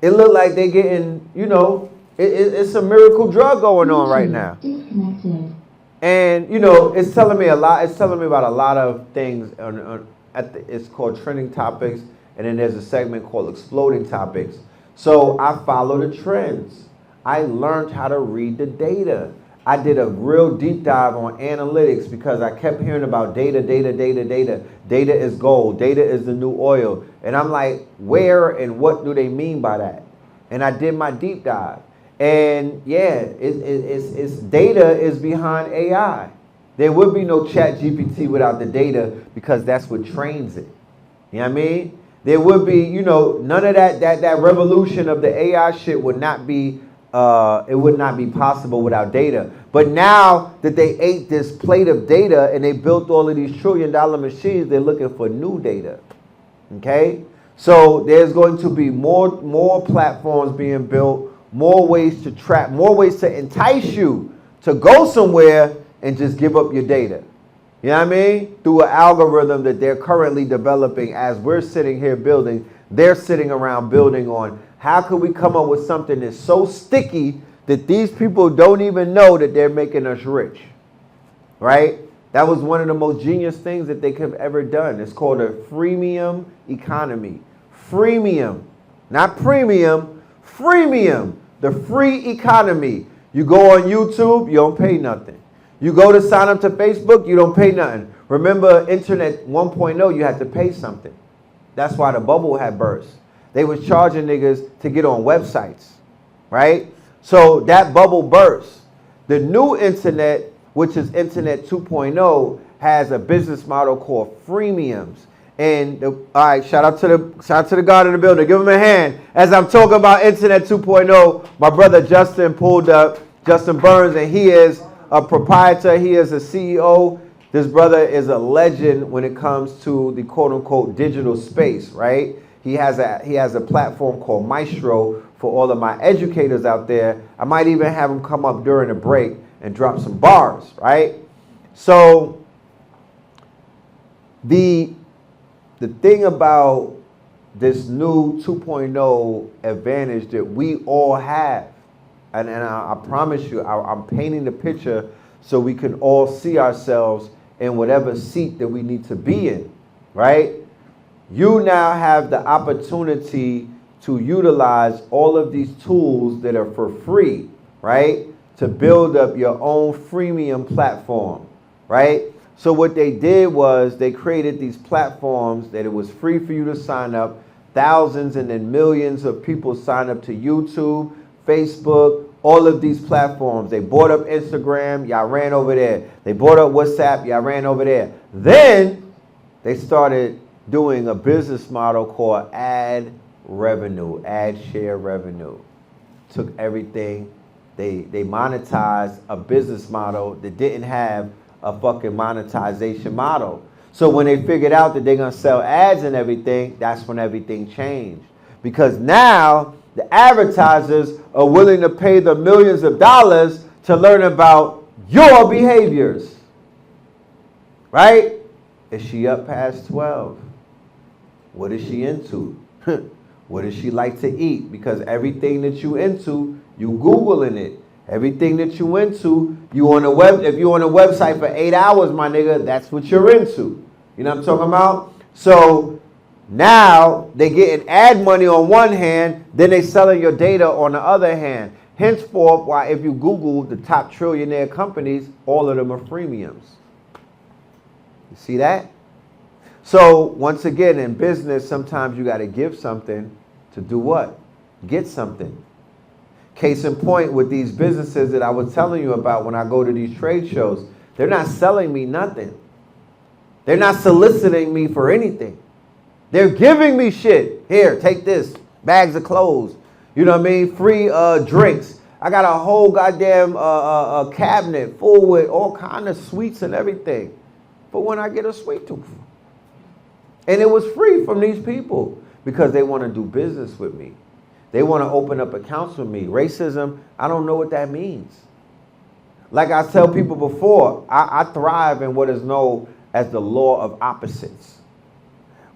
It look like they getting, you know, it's a miracle drug going on right now. And, you know, it's telling me a lot. It's telling me about a lot of things. It's called Trending Topics. And then there's a segment called Exploding Topics. So I follow the trends. I learned how to read the data. I did a real deep dive on analytics because I kept hearing about data. Data is gold. Data is the new oil. And I'm like, where and what do they mean by that? And I did my deep dive. And yeah, it's data is behind AI. There would be no ChatGPT without the data because that's what trains it. You know what I mean? There would be, you know, none of that revolution of the AI shit would not be, it would not be possible without data. But now that they ate this plate of data and they built all of these $1 trillion machines, they're looking for new data. Okay? So there's going to be more platforms being built, more ways to trap, more ways to entice you to go somewhere and just give up your data. You know what I mean? Through an algorithm that they're currently developing as we're sitting here building, they're sitting around building on how can we come up with something that's so sticky that these people don't even know that they're making us rich, right? That was one of the most genius things that they could have ever done. It's called a freemium economy. Freemium, not premium, freemium, the free economy. You go on YouTube, you don't pay nothing. You go to sign up to Facebook, you don't pay nothing. Remember, Internet 1.0, you had to pay something. That's why the bubble had burst. They was charging niggas to get on websites, right? So that bubble burst. The new internet, which is Internet 2.0, has a business model called freemiums. And all right, shout out to the God in the building. Give him a hand. As I'm talking about Internet 2.0, my brother Justin pulled up, Justin Burns, and he is a proprietor. He is a CEO. This brother is a legend when it comes to the quote-unquote digital space, right? He has a platform called Maestro for all of my educators out there. I might even have him come up during a break and drop some bars, right? So the thing about this new 2.0 advantage that we all have, and I promise you, I'm painting the picture so we can all see ourselves in whatever seat that we need to be in, right? You now have the opportunity to utilize all of these tools that are for free, right? To build up your own freemium platform, right? So what they did was they created these platforms that it was free for you to sign up. Thousands and then millions of people sign up to YouTube, Facebook, all of these platforms. They bought up Instagram, y'all ran over there. They bought up WhatsApp, y'all ran over there. Then they started doing a business model called ad revenue, ad share revenue. Took everything, they monetized a business model that didn't have a fucking monetization model. So when they figured out that they're gonna sell ads and everything, that's when everything changed. Because now the advertisers are willing to pay the millions of dollars to learn about your behaviors. Right? Is she up past 12? What is she into? What does she like to eat? Because everything that you into, you Googling it. Everything that you into, you on the web. If you're on a website for 8 hours, my nigga, that's what you're into. You know what I'm talking about? So now they getting ad money on one hand, then they selling your data on the other hand. Henceforth, why if you Google the top trillionaire companies, all of them are freemiums. You see that? So once again, in business, sometimes you got to give something to do what? Get something. Case in point with these businesses that I was telling you about when I go to these trade shows, they're not selling me nothing. They're not soliciting me for anything. They're giving me shit. Here, take this. Bags of clothes. You know what I mean? Free drinks. I got a whole goddamn cabinet full with all kind of sweets and everything. But when I get a sweet tooth. And it was free from these people because they want to do business with me. They want to open up accounts with me. Racism, I don't know what that means. Like I tell people before, I thrive in what is known as the law of opposites.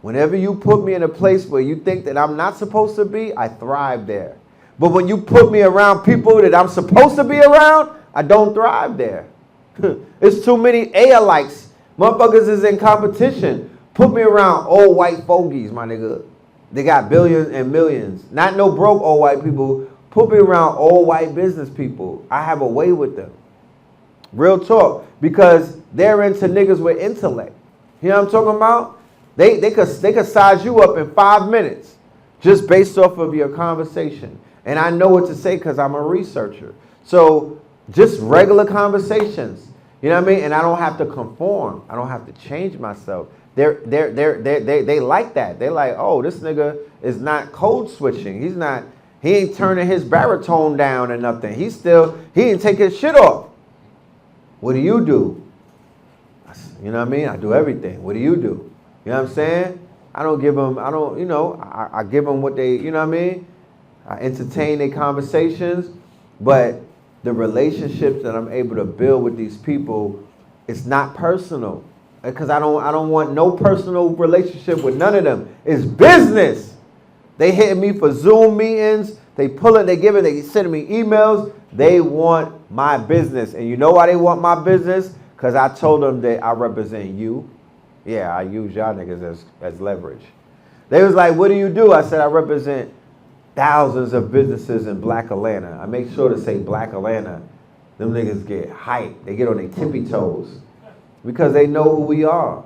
Whenever you put me in a place where you think that I'm not supposed to be, I thrive there. But when you put me around people that I'm supposed to be around, I don't thrive there. It's too many alikes. Motherfuckers is in competition. Put me around old white fogies, my nigga. They got billions and millions. Not no broke old white people. Put me around old white business people. I have a way with them. Real talk. Because they're into niggas with intellect. You know what I'm talking about? They could size you up in 5 minutes just based off of your conversation. And I know what to say because I'm a researcher. So just regular conversations. You know what I mean? And I don't have to conform. I don't have to change myself. They like that. They're like, oh, this nigga is not code switching. He ain't turning his baritone down or nothing. He ain't take his shit off. What do? You know what I mean? I do everything. What do? You know what I'm saying? I give them what they, you know what I mean? I entertain their conversations, but the relationships that I'm able to build with these people, it's not personal. Because I don't want no personal relationship with none of them. It's business. They hitting me for Zoom meetings. They sending me emails. They want my business. And you know why they want my business? Because I told them that I represent you. Yeah, I use y'all niggas as leverage. They was like, what do you do? I said, I represent thousands of businesses in Black Atlanta. I make sure to say Black Atlanta. Them niggas get hyped. They get on their tippy toes because they know who we are.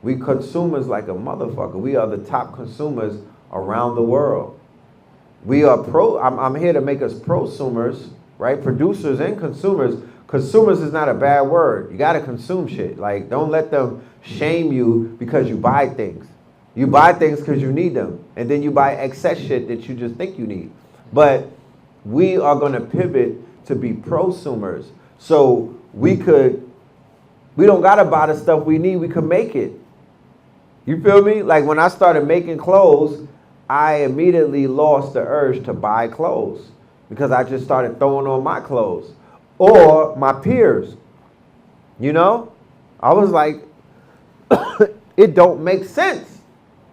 We consumers like a motherfucker. We are the top consumers around the world. We are I'm here to make us prosumers, right? Producers and consumers. Consumers is not a bad word. You gotta consume shit. Like, don't let them shame you because you buy things. You buy things because you need them. And then you buy excess shit that you just think you need. But we are gonna pivot to be prosumers. So we don't gotta buy the stuff we need, we could make it. You feel me? Like when I started making clothes, I immediately lost the urge to buy clothes because I just started throwing on my clothes or my peers. You know? I was like, it don't make sense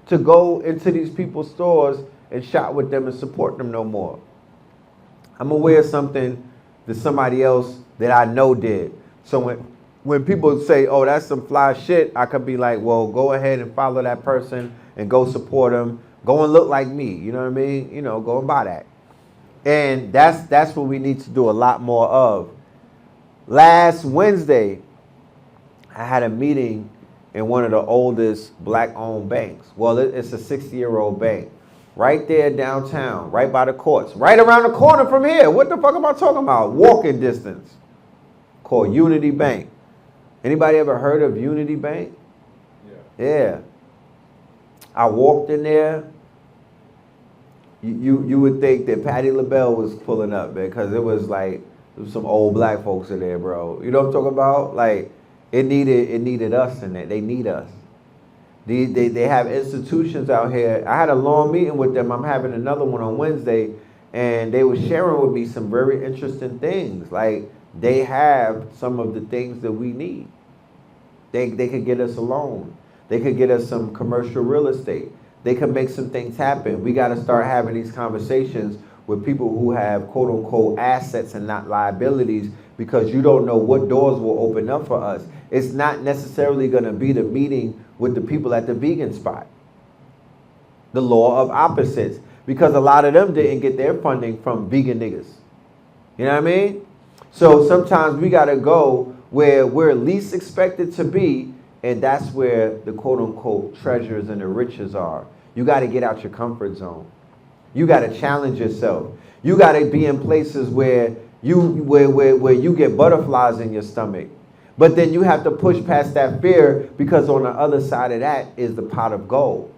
to go into these people's stores and shop with them and support them no more. I'm gonna wear something that somebody else that I know did. So when people say, oh, that's some fly shit, I could be like, well, go ahead and follow that person and go support them. Go and look like me. You know what I mean? You know, go and buy that. And that's what we need to do a lot more of. Last Wednesday, I had a meeting in one of the oldest Black-owned banks. Well, it's a 60-year-old bank. Right there downtown, right by the courts, right around the corner from here. What the fuck am I talking about? Walking distance. Called Unity Bank. Anybody ever heard of Unity Bank? Yeah. I walked in there. You would think that Patti LaBelle was pulling up, man, because it was some old black folks in there, bro. You know what I'm talking about? Like, it needed us in there. They need us. They have institutions out here. I had a long meeting with them. I'm having another one on Wednesday, and they were sharing with me some very interesting things. Like, they have some of the things that we need. They could get us a loan. They could get us some commercial real estate. They could make some things happen. We got to start having these conversations with people who have quote unquote assets and not liabilities, because you don't know what doors will open up for us. It's not necessarily going to be the meeting with the people at the vegan spot. The law of opposites, because a lot of them didn't get their funding from vegan niggas. You know what I mean? So sometimes we got to go where we're least expected to be, and that's where the quote unquote treasures and the riches are. You got to get out your comfort zone. You got to challenge yourself. You got to be in places where you get butterflies in your stomach. But then you have to push past that fear, because on the other side of that is the pot of gold.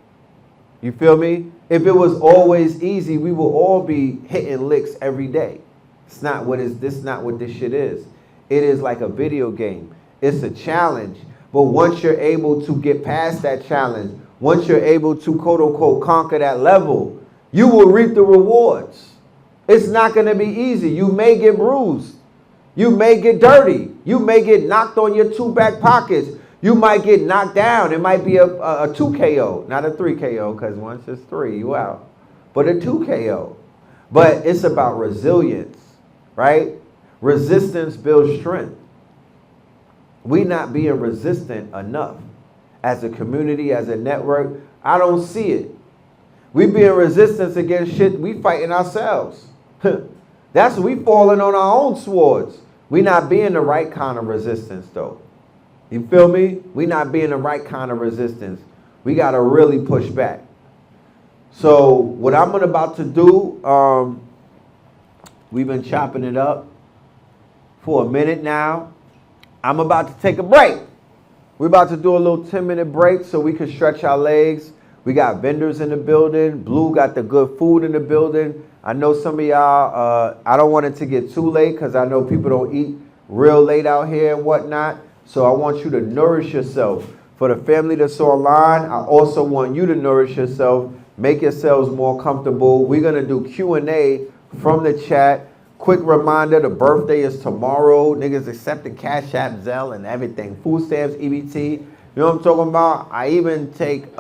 You feel me? If it was always easy, we will all be hitting licks every day. It's not what this shit is. It is like a video game. It's a challenge. But once you're able to get past that challenge, once you're able to quote unquote conquer that level, you will reap the rewards. It's not going to be easy. You may get bruised. You may get dirty. You may get knocked on your two back pockets. You might get knocked down. It might be a 2 KO, not a 3 KO, because once it's 3, you out. But a 2 KO. But it's about resilience, right? Resistance builds strength. We not being resistant enough as a community, as a network. I don't see it. We being resistance against shit we fighting ourselves. That's we falling on our own swords. We not being the right kind of resistance though. You feel me? We not being the right kind of resistance. We got to really push back. So what I'm about to do, we've been chopping it up for a minute now. I'm about to take a break. We're about to do a little 10-minute break so we can stretch our legs. We got vendors in the building. Blue got the good food in the building. I know some of y'all, I don't want it to get too late because I know people don't eat real late out here and whatnot. So I want you to nourish yourself. For the family that's online, I also want you to nourish yourself. Make yourselves more comfortable. We're going to do Q&A from the chat. Quick reminder, the birthday is tomorrow. Niggas accepting Cash App, Zelle, and everything. Food stamps, EBT. You know what I'm talking about? I even take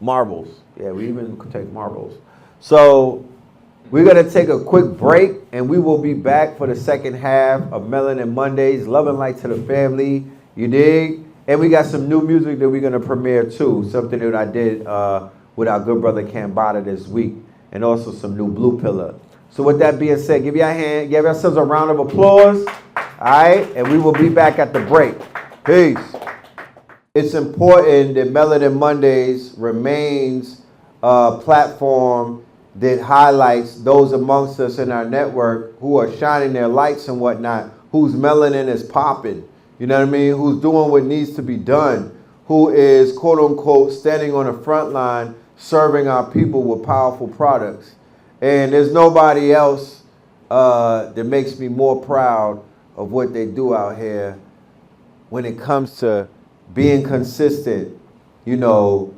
marbles. Yeah, we even take marbles. So We're going to take a quick break, and we will be back for the second half of Melanin Mondays, Love and Light to the Family, you dig? And we got some new music that we're going to premiere too, something that I did with our good brother Cambada this week, and also some new Blue Pillar. So with that being said, give yourselves a round of applause, all right? And we will be back at the break. Peace. It's important that Melanin Mondays remains a platform that highlights those amongst us in our network who are shining their lights and whatnot, whose melanin is popping, you know what I mean, who's doing what needs to be done, who is, quote unquote, standing on the front line, serving our people with powerful products. And there's nobody else that makes me more proud of what they do out here when it comes to being consistent, you know,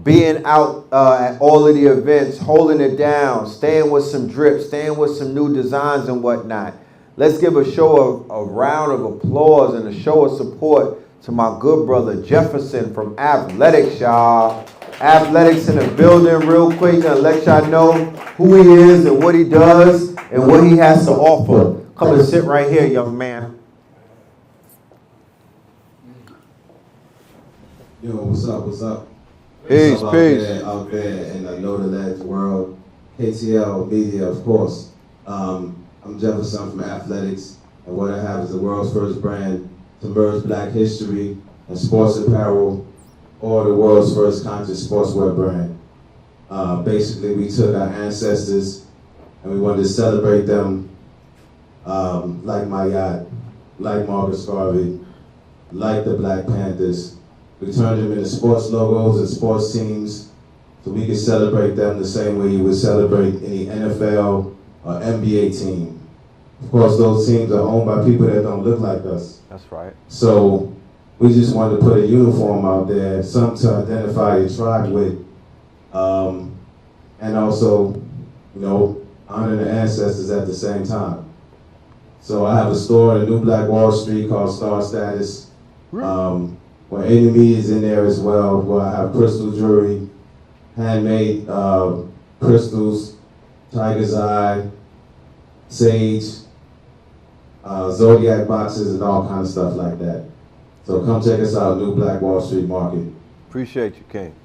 being out at all of the events, holding it down, staying with some drips, staying with some new designs and whatnot. Let's give a round of applause and a show of support to my good brother Jefferson from Athletics, y'all. Athletics in the building real quick and let y'all know who he is and what he does and what he has to offer. Come and sit right here, young man. Yo, what's up, what's up? Peace, what's up peace. Out there in the Know the Ledge world, KTL Media, of course. I'm Jefferson from Athletics, and what I have is the world's first brand to merge black history and sports apparel, or the world's first conscious sportswear brand. Basically, we took our ancestors and we wanted to celebrate them like my yacht, like Marcus Garvey, like the Black Panthers. We turned them into sports logos and sports teams so we could celebrate them the same way you would celebrate any NFL or NBA team. Of course, those teams are owned by people that don't look like us. That's right. So we just wanted to put a uniform out there, something to identify your tribe with, and also, you know, honor the ancestors at the same time. So I have a store in New Black Wall Street called Star Status. Where Enemy is in there as well, where I have crystal jewelry, handmade crystals, tiger's eye, sage, zodiac boxes, and all kind of stuff like that. So come check us out, New Black Wall Street Market. Appreciate you, King.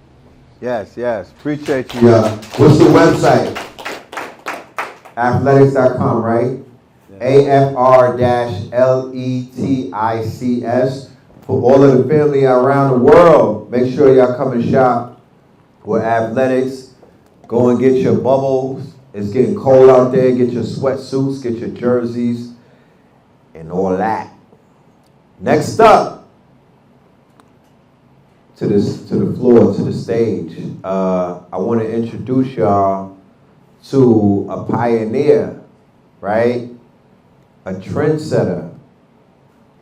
Yes, yes. Appreciate you. Yeah. What's the website? Athletics.com, right? AFR-LETICS. For all of the family around the world, make sure y'all come and shop with Athletics. Go and get your bubbles. It's getting cold out there. Get your sweatsuits, get your jerseys, and all that. Next up, to the floor, to the stage. I want to introduce y'all to a pioneer, right? A trendsetter.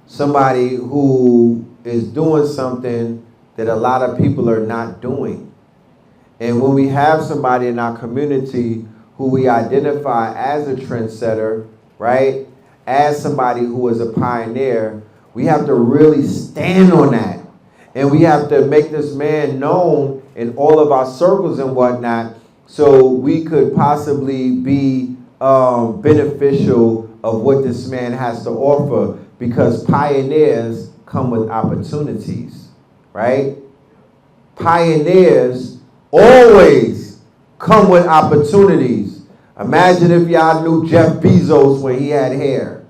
Somebody who is doing something that a lot of people are not doing. And when we have somebody in our community who we identify as a trendsetter, right, as somebody who is a pioneer, we have to really stand on that. And we have to make this man known in all of our circles and whatnot so we could possibly be beneficial of what this man has to offer, because pioneers come with opportunities, right? Pioneers always come with opportunities. Imagine if y'all knew Jeff Bezos when he had hair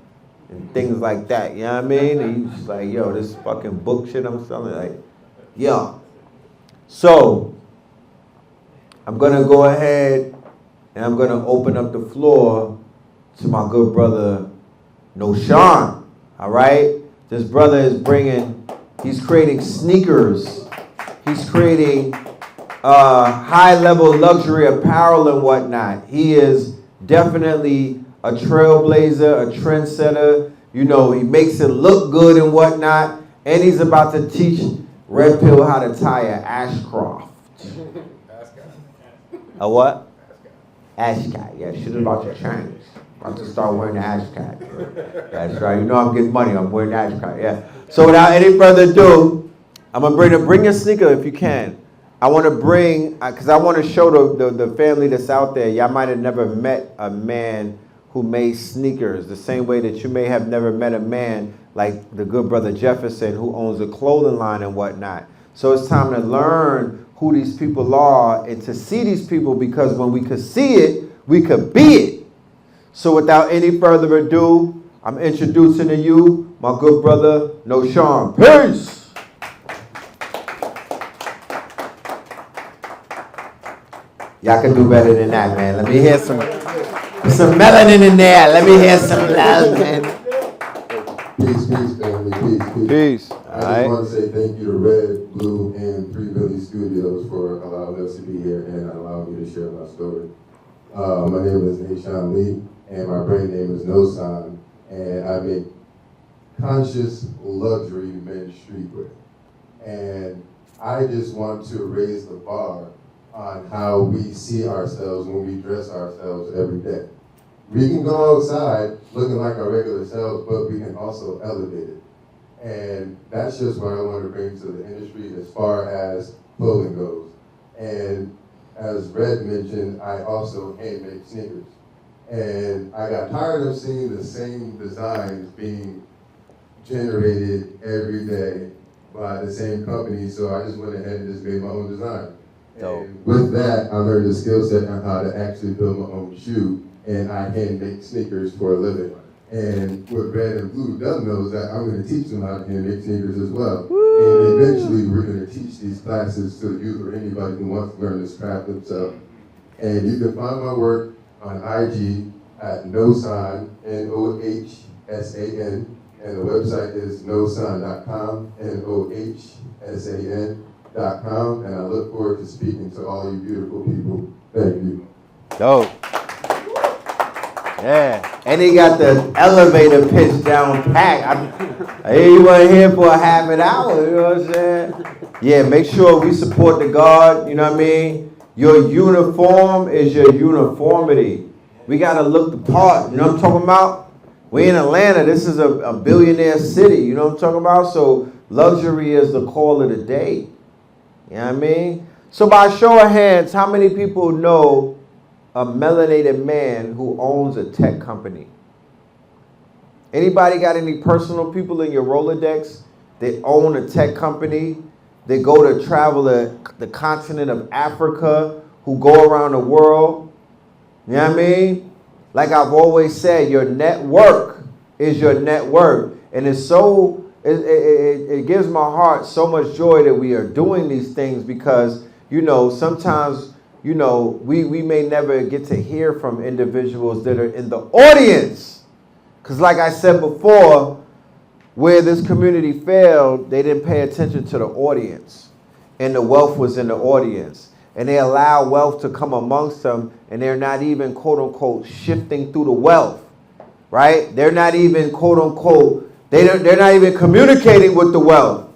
and things like that, you know what I mean? And he's like, yo, this fucking book shit I'm selling, like, yo. So, I'm gonna go ahead and I'm gonna open up the floor to my good brother, Noshan, all right? This brother is he's creating sneakers. He's creating high-level luxury apparel and whatnot. He is definitely a trailblazer, a trendsetter. You know, he makes it look good and whatnot. And he's about to teach Red Pill how to tie a Ashcroft. A what? Ashcroft. Yeah, shit about your chains. About to start wearing the Ashcroft. That's right. You know I'm getting money. I'm wearing the Ashcroft. Yeah. So without any further ado, I'm gonna bring your sneaker if you can. I want to bring, because I want to show the family that's out there, y'all might have never met a man who made sneakers, the same way that you may have never met a man like the good brother Jefferson who owns a clothing line and whatnot. So it's time to learn who these people are and to see these people, because when we could see it, we could be it. So without any further ado, I'm introducing to you my good brother, No Sean. Peace! Y'all can do better than that, man. Let me hear some melanin in there. Let me hear some love, man. Peace, family, peace. Peace. I just want to say thank you to Red, Blue, and 3 Billy Studios for allowing us to be here and allowing me to share my story. My name is Nashawn Lee, and my brand name is No Sign, and I make conscious luxury men's streetwear. And I just want to raise the bar on how we see ourselves when we dress ourselves every day. We can go outside looking like our regular selves, but we can also elevate it. And that's just what I want to bring to the industry as far as clothing goes. And as Red mentioned, I also hand make sneakers. And I got tired of seeing the same designs being generated every day by the same company, so I just went ahead and just made my own design. And with that, I learned the skill set on how to actually build my own shoe, and I hand make sneakers for a living. And what Red and Blue doesn't know is that I'm going to teach them how to hand make sneakers as well. And eventually, we're going to teach these classes to the youth or anybody who wants to learn this craft themselves. And you can find my work on IG at Nohsan, Nohsan, and the website is nohsan.com, Nohsan.com, and I look forward to speaking to all you beautiful people. Thank you. Dope. Yeah. And he got the elevator pitch down packed. I hear you weren't here for a half an hour, you know what I'm saying? Yeah, make sure we support the guard, you know what I mean? Your uniform is your uniformity. We got to look the part, you know what I'm talking about? We in Atlanta, this is a billionaire city, you know what I'm talking about? So luxury is the call of the day. You know what I mean? So by show of hands, how many people know a melanated man who owns a tech company? Anybody got any personal people in your Rolodex that own a tech company? They go to travel the continent of Africa, who go around the world? You know what I mean? Like I've always said, your network is your net worth. And it's so, it gives my heart so much joy that we are doing these things, because, you know, sometimes, you know, we may never get to hear from individuals that are in the audience. Because like I said before, where this community failed, they didn't pay attention to the audience. And the wealth was in the audience. And they allow wealth to come amongst them, and they're not even, quote unquote, shifting through the wealth, right? They're not even, quote unquote, they're not even communicating with the wealth.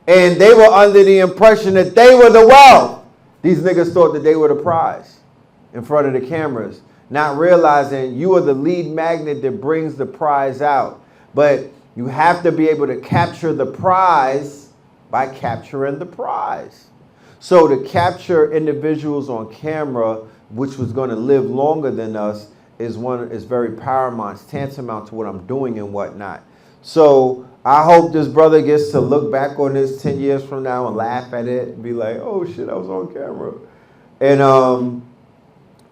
And they were under the impression that they were the wealth. These niggas thought that they were the prize in front of the cameras, not realizing you are the lead magnet that brings the prize out. But you have to be able to capture the prize by capturing the prize. So to capture individuals on camera, which was going to live longer than us, is very paramount. It's tantamount to what I'm doing and whatnot. So I hope this brother gets to look back on this 10 years from now and laugh at it and be like, oh shit, I was on camera. And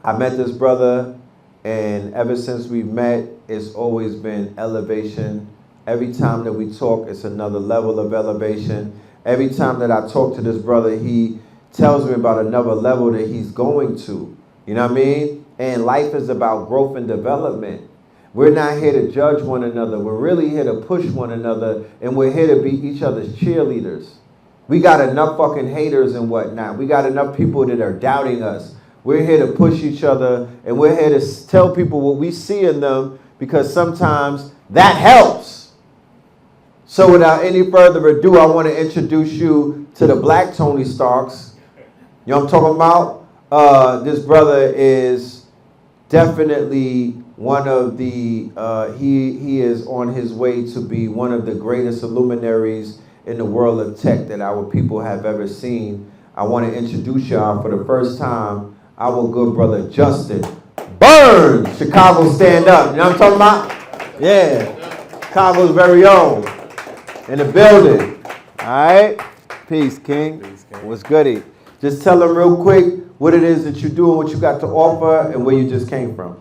I met this brother, and ever since we met, it's always been elevation. Every time that we talk, it's another level of elevation. Every time that I talk to this brother, he tells me about another level that he's going to. You know what I mean? And life is about growth and development. We're not here to judge one another. We're really here to push one another, and we're here to be each other's cheerleaders. We got enough fucking haters and whatnot. We got enough people that are doubting us. We're here to push each other, and we're here to tell people what we see in them, because sometimes that helps. So without any further ado, I want to introduce you to the Black Tony Starks. You know what I'm talking about? This brother is definitely one of the, he is on his way to be one of the greatest luminaries in the world of tech that our people have ever seen. I want to introduce y'all for the first time our good brother Justin Burns. Chicago stand up. You know what I'm talking about? Yeah. Chicago's very own. In the building. All right? Peace, King. What's goody? Just tell them real quick what it is that you do and what you got to offer and where you just came from.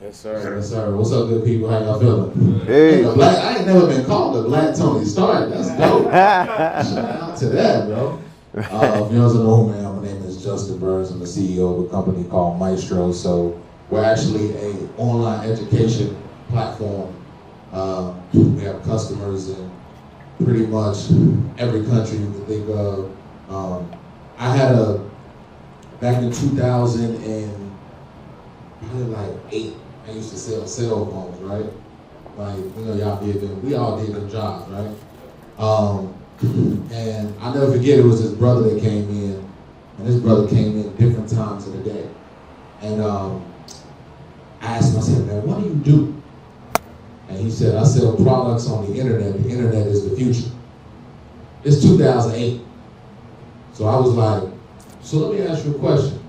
Yes, sir. Yes, sir. What's up, good people? How y'all feeling? Hey. I ain't never been called the Black Tony Stark. That's dope. Shout out to that, bro. If you don't know who, man, my name is Justin Burns. I'm the CEO of a company called Maestro. So we're actually an online education platform. We have customers in pretty much every country you can think of. I had back in 2008, I used to sell cell phones, right? Like, we all did them jobs, right? And I'll never forget, it was this brother that came in, and this brother came in different times of the day. And I asked him, I said, man, what do you do? And he said, I sell products on the internet. The internet is the future. It's 2008. So I was like, so let me ask you a question.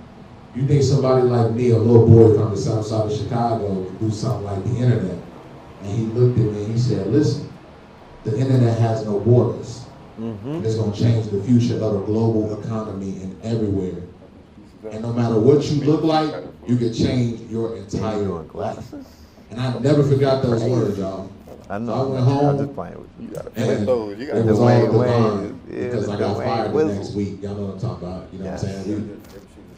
You think somebody like me, a little boy from the south side of Chicago, could do something like the internet? And he looked at me and he said, listen, the internet has no borders. And it's going to change the future of the global economy and everywhere. And no matter what you look like, you can change your entire life. And I never forgot those words, y'all. I know. So I went home. I'm just playing with you. And You got it was the all Wayne, divine because I got fired the next week. Y'all know what I'm talking about. You know what I'm saying?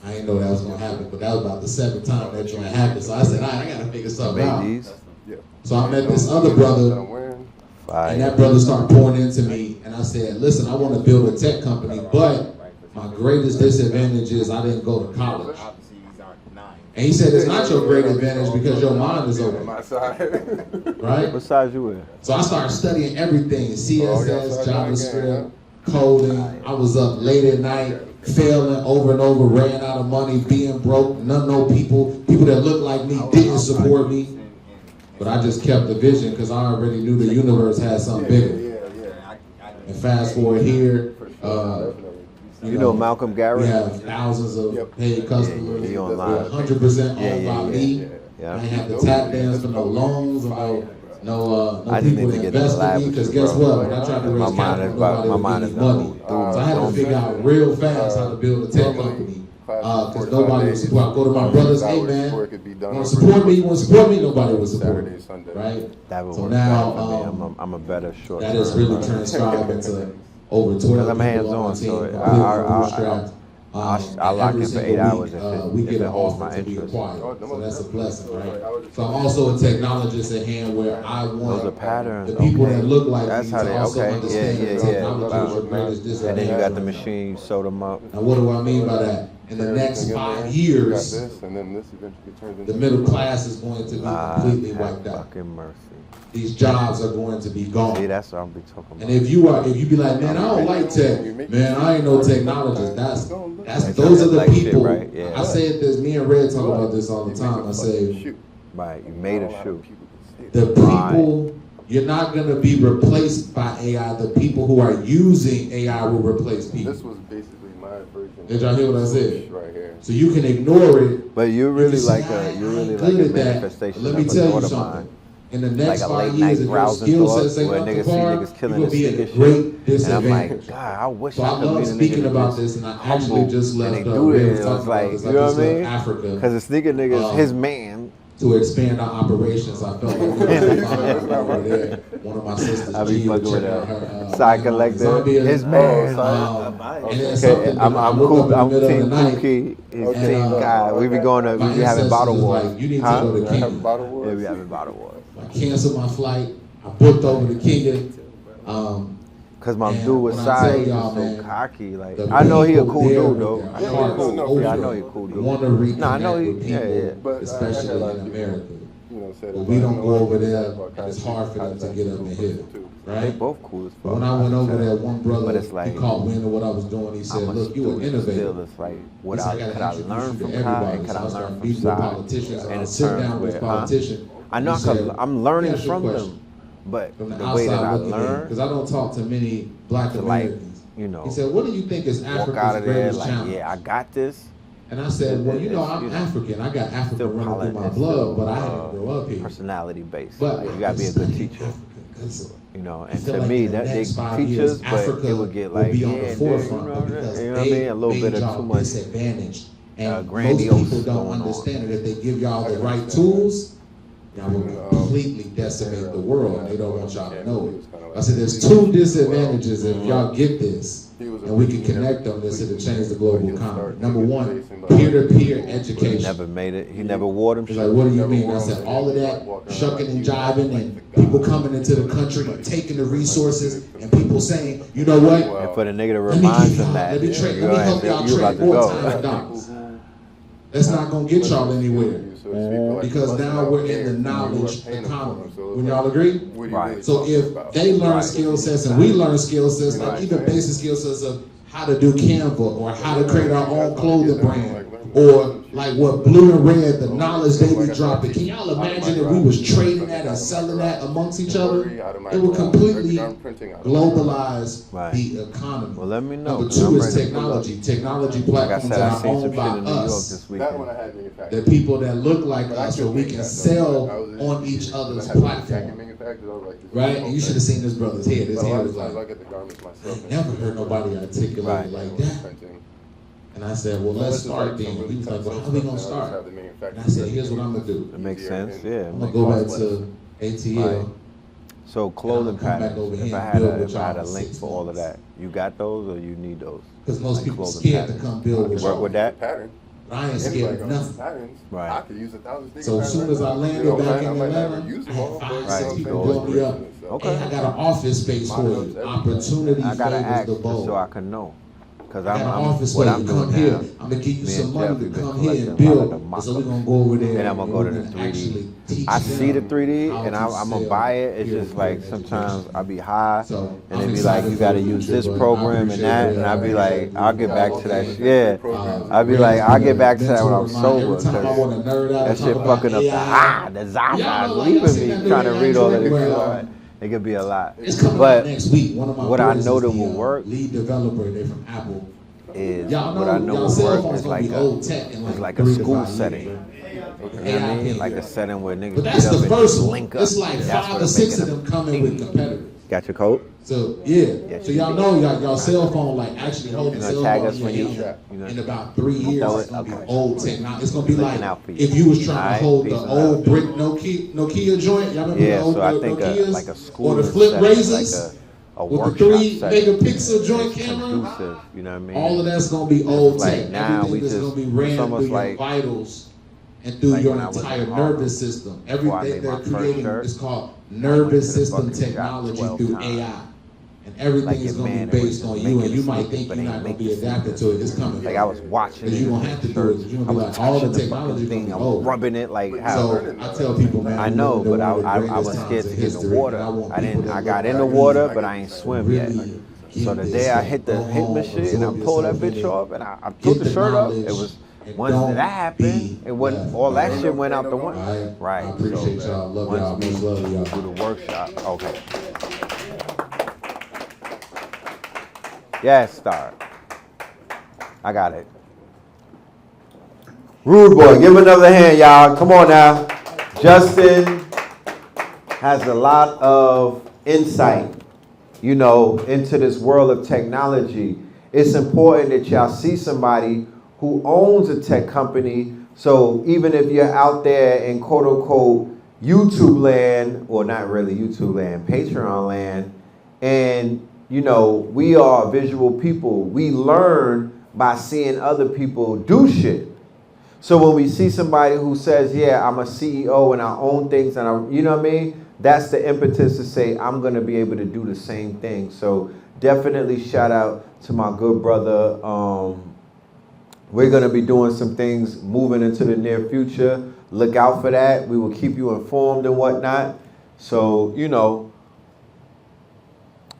I didn't know that was going to happen, but that was about the 7th time that joint happened. So I said, all right, I got to figure something out. So I met this other brother, and that brother started pouring into me. And I said, listen, I want to build a tech company, but my greatest disadvantage is I didn't go to college. And he said, it's not your great advantage because your mind is open. Right? What size you wear? So I started studying everything, CSS, JavaScript, coding. I was up late at night, failing over and over, ran out of money, being broke, no people that looked like me didn't support me. But I just kept the vision because I already knew the universe had something bigger. And fast forward here, you know Malcolm Garrett? We have thousands of paid customers. He We're online. 100% owned by me. Yeah. I ain't have to tap dance for no loans or no I just people need to to get in the invest in lab me. with Because you, guess bro. what? When I tried to raise capital, nobody my would mind give is me money. not. So I had to figure out real fast how to build a tech company. Because nobody would support. I go to my brothers, hey man, want to support me? You want to support me? Nobody would support me. Right? That would So work now, better for me. I'm a better short that has really transcribed into over 12 Because I'm people hands-on, on my team. so I lock Every in for single 8 hours week, we if get it an holds my offer to be interest. acquired. So that's a blessing, right? So I'm also a technologist at hand where I want Those are patterns. the people okay. that look like That's me how to they, also okay. understand that technology is your greatest And disadvantage. then you got the right now. machine, you sew them up. Now what do I mean by that? In the next 5 years, the middle class is going to be completely wiped out. Fucking mercy. These jobs are going to be gone. See, that's what I'll be talking about. And if you be like, man, I don't like tech, man, I ain't no technologist. Those are the Like shit, people. right? Yeah. I said this. Me and Red talk about this all the time. I say, Right, you made a shoe. the people, you're not gonna be replaced by AI. The people who are using AI will replace people. This was basically my version. Did y'all hear what I said? Right here. So you can ignore it. But you're You really can say, like "I a ain't you're really good like a at that." manifestation Let me of a tell you thought of something. mine. In the Like next a 5 late years, night if your browsing skill thought sets ain't where up to niggas see par, niggas you're killing gonna this be at a nigga great shit. And I'm disadvantage. like, God, I wish So I I could love be the speaking nigga about that this, and I just actually humble just and left they do Red it. was It's talking about like, this. you I know just what I left mean? Africa Because the sneaker nigga is his man. to expand our operations. I felt like we were over there. One of my sisters, I be G, was fucking with checking out her her side collector. Zambia, His man. and then Okay, something that I'm I woke cool. up in the I'm middle of team the night. Cookie. His And, team guy. We be my having ancestors bottle was wars. like, you need to Huh? go to Kenya. Yeah, we having bottle wars. I canceled my flight. I booked over to Kenya. Cause my And dude was when I tell side, he y'all, was so man, cocky. Like the I know he a people cool there dude with though. their I know he hearts cool. Yeah, I open know he a cool dude. want to reconnect Nah, I know he. with people, Yeah. especially in America. You know, said But we don't go over there, and it's hard for them to get up and hit, They right? both cool as fuck. When I went over there, one But brother, it's like, he caught wind of what I was doing. He said, I'm a look, you an student innovator. still. It's like, what He said, could I gotta introduce learn you from to Kai? everybody. Could So I I learn started from meeting with Sai? politicians. And I it's sit terms down with where, politicians. I know I'm learning from them, but From the the way that I outside looking in, learn, because I don't talk to many black to like Americans. you know, He said, what do you think is walk out Africa's of there greatest like, challenge? yeah, I got this. And I said, well, you know, It's, I'm you know, African. I got Africa Still running through my it's blood, still, but I didn't grow up here. personality based. But Like, you gotta be a good teacher. You know, and to me, that they teachers, but it would get like, be on yeah, the dude, forefront, you know because what I mean? A little bit of too much disadvantaged. And most grandiose people don't going on. understand that if they give y'all the right tools, y'all will completely decimate the world, and they don't want y'all to know it. I said, there's two disadvantages if y'all get this, and we can connect them, this it'll change the global economy. Number one, peer-to-peer education. Never made it. He never wore them He's shit. like, what do you mean? I said, all of that shucking and jiving and people coming into the country and taking the resources and people saying, you know what? And for the nigga to Let me remind give them y'all, that, let me help y'all you about trade to more time for go. dollars. That's not gonna get y'all anywhere. Because now we're in the knowledge economy. Would y'all agree? Right. So if they learn skill sets and we learn skill sets, like even basic skill sets of how to do Canva or how to create our own clothing brand, or like what Blue and Red, the knowledge they be dropping. Can y'all imagine if we was trading that and selling that amongst each other? It would completely globalize the economy. Well, let me know. Number two is technology. Technology Like I platforms said, I that are seen some owned by shit in New York us. this That weekend. one I had manufactured. The people that look like us, so we can sell on each other's platform. Right? And you should have seen this brother's head. His head was like, I never heard nobody articulate it like that. And I said, well, let's start then. He was like, well, how we gonna start? And I said, here's what I'm gonna do. It makes sense, yeah. I'm gonna go back to ATL. So clothing And I'll come back patterns, over if here I and had build a, with if I had a y'all in link 6 for all of months. that, you got those or you need those? Because most Like people clothing scared to patterns. come build with Work y'all. with that? Pattern. But I ain't scared of nothing. Patterns. Right. I could use 1,000 sneakers. So as soon as I landed back in Atlanta, I had 5, 6 people blow me up. Okay. Hey, I got an office space for you. Opportunity I gotta favors ask the just so bold. I can know. Because I got an I'm office what for I'm you. doing Come here. now. I'm gonna give you Me some and money Jeff, to we've been come here and collecting a lot of build. the And so we're mock-ups. gonna go over there. Then I'm gonna go to the and 3D. actually teach I see the them 3D how and to I'm gonna sell buy it. It's just like peer-to-peer sometimes education. I'll be high So, and I'm they be like, excited you for gotta the use future, this but I program and appreciate that. it. And I'll be like, I'll get back to that shit. Yeah. I'll I'll be like, I'll get back to that when I'm sober. Every time I want to nerd out That and shit talk about fucking up AI, the Zaza's y'all know, like, leaving I seen me that trying to new read all of Android this where, shit. It could be a lot. it's coming But out next week. One of my what I boys know is that the will work lead developer. They're from Apple. is Y'all know, what I know y'all will cell work phones is gonna like be old tech in it's like like a 3 to school 5 setting. years. You know what I mean? Like a setting where niggas But get that's up the and first just one. link up. It's like That's 5 what or 6 making of them coming with competitors. Got your coat? So yeah, Yes, so you y'all do. know y'all cell phone like actually holding You cell gonna tag phone us in when your you- hand. you gonna- In about 3 years, throw it's it? gonna be Okay. old technology. It's gonna be Looking like out for you. if you was trying Alright, to hold peace the and old love. brick Nokia joint. Y'all remember Yeah, the old so I think Nokias like a school or the flip setting, razors a with the workshop 3 setting. megapixel joint It's camera. conducive, you know what I mean? All of that's gonna be old like tech. now Everything we is just- gonna be it's ran through almost your like- vitals and through like your when I was in entire Harlem, nervous system. before I Everything made my they're first creating shirt, is called I went to nervous the system fucking shop technology 12 through times. AI. And everything Like is your gonna be man that was based on just you, and making you the might sneakers, think but you're ain't not gonna make be the adapted sneakers. to it. It's coming. Like I was watching Because it. you're gonna have to do it. You're I gonna be was like, all the touching the technology fucking is gonna thing. be I was old. rubbing it like how. So I tell people, man, I we know, live in but one of the I greatest was times scared to in get in the history, water. and I want I people didn't. I that got look in the like water, me but I ain't swim really yet. get So the this day I stuff. hit the Go hit home, machine and I absorb pulled that yourself in bitch it, off and I get took the shirt up. knowledge, It was and once don't that happened, be it wasn't left all that behind. shit went out the window. Alright? Right. I appreciate So y'all. Love once y'all. we Much love to y'all. do the workshop. Okay. Yes, start. I got it. Rude boy, give him another hand, y'all. Come on now. Justin has a lot of insight, you know, into this world of technology. It's important that y'all see somebody who owns a tech company. So even if you're out there in quote unquote YouTube land, or not really YouTube land, Patreon land, and you know, we are visual people. We learn by seeing other people do shit. So when we see somebody who says, yeah, I'm a CEO and I own things and I, you know what I mean? That's the impetus to say, I'm going to be able to do the same thing. So definitely shout out to my good brother. We're going to be doing some things moving into the near future. Look out for that. We will keep you informed and whatnot. So, you know,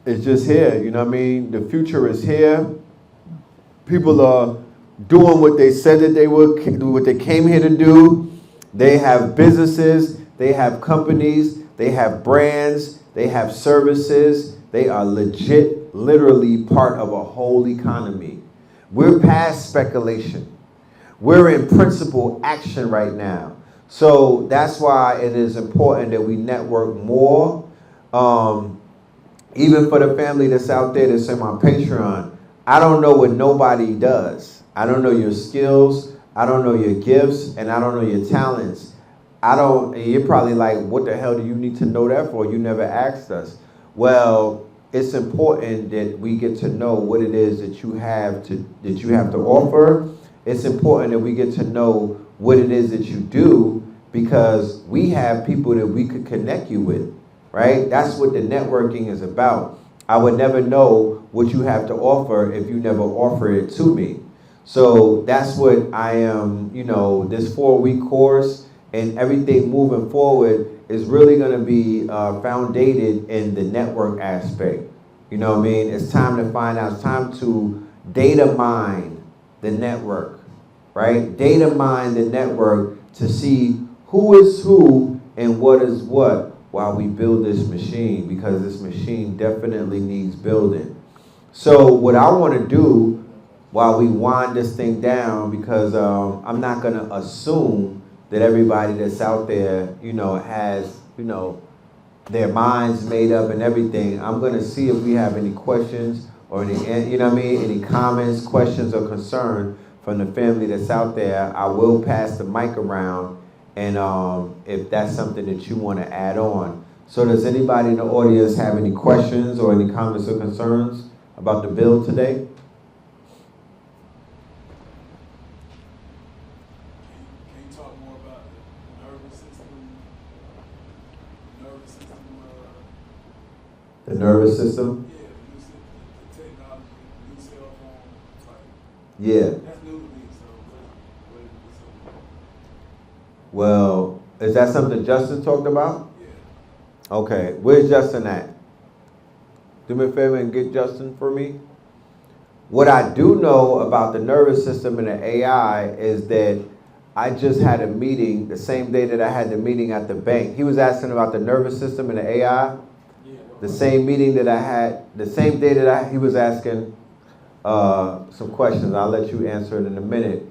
it's just here. You know what I mean? The future is here. People are doing what they said that they would do, what they came here to do. They have businesses, they have companies, they have brands, they have services. They are legit literally part of a whole economy. We're past speculation. We're in principal action right now. So that's why it is important that we network more. Even for the family that's out there that's in my Patreon, I don't know what nobody does. I don't know your skills, I don't know your gifts, and I don't know your talents. You're probably like, what the hell do you need to know that for? You never asked us. Well, it's important that we get to know what it is that you have to offer. It's important that we get to know what it is that you do, because we have people that we could connect you with, right? That's what the networking is about. I would never know what you have to offer if you never offer it to me. So that's what I am, this 4-week course and everything moving forward is really going to be founded in the network aspect. You know what I mean? It's time to find out. It's time to data mine the network, right? Data mine the network to see who is who and what is what while we build this machine, because this machine definitely needs building. So what I want to do while we wind this thing down, because I'm not going to assume that everybody that's out there, has, their minds made up and everything. I'm going to see if we have any questions or any comments, questions, or concern from the family that's out there. I will pass the mic around, and if that's something that you want to add on. So does anybody in the audience have any questions or any comments or concerns about the bill today? Can you talk more about the nervous system? The nervous system? Yeah, the technology, new cell phones, like, Yeah. that's new to me, so what Well, is that something Justin talked about? yeah. Okay, where's Justin at? Do me a favor and get Justin for me. What I do know about the nervous system and the AI is that I just had a meeting the same day that I had the meeting at the bank. He was asking about the nervous system and the AI. The same meeting that I had, the same day that he was asking some questions. I'll let you answer it in a minute.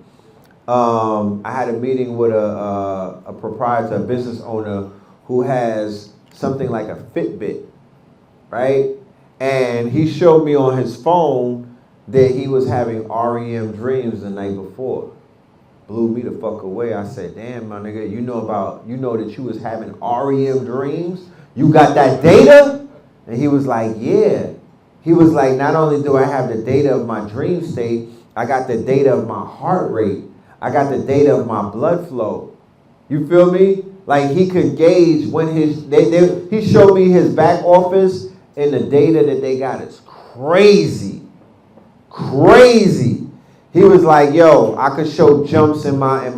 I had a meeting with a proprietor, a business owner who has something like a Fitbit, right? And he showed me on his phone that he was having REM dreams the night before. Blew me the fuck away. I said, damn, my nigga, you know that you was having REM dreams? You got that data? And he was like, yeah. He was like, not only do I have the data of my dream state, I got the data of my heart rate. I got the data of my blood flow. You feel me? Like he could gauge when he showed me his back office, and the data that they got is crazy. Crazy. He was like, yo, I could show jumps in my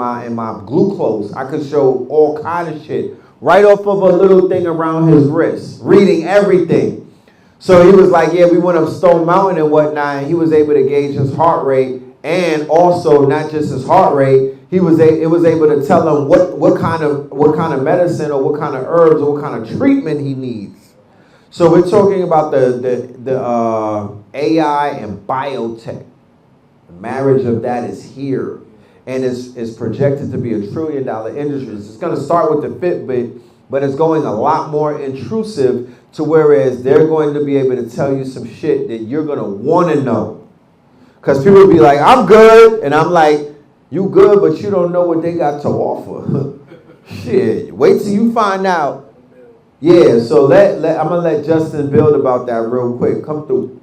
glucose. I could show all kind of shit right off of a little thing around his wrist, reading everything. So he was like, yeah, we went up Stone Mountain and whatnot, and he was able to gauge his heart rate, and also not just his heart rate. It was able to tell him what kind of medicine or what kind of herbs or what kind of treatment he needs. So we're talking about the AI and biotech. The marriage of that is here, and is projected to be $1 trillion industry. It's going to start with the Fitbit, but it's going a lot more intrusive to whereas they're going to be able to tell you some shit that you're going to want to know. Because people will be like, I'm good, and I'm like, you good, but you don't know what they got to offer. Shit, wait till you find out. Yeah, so I'm going to let Justin build about that real quick. Come through.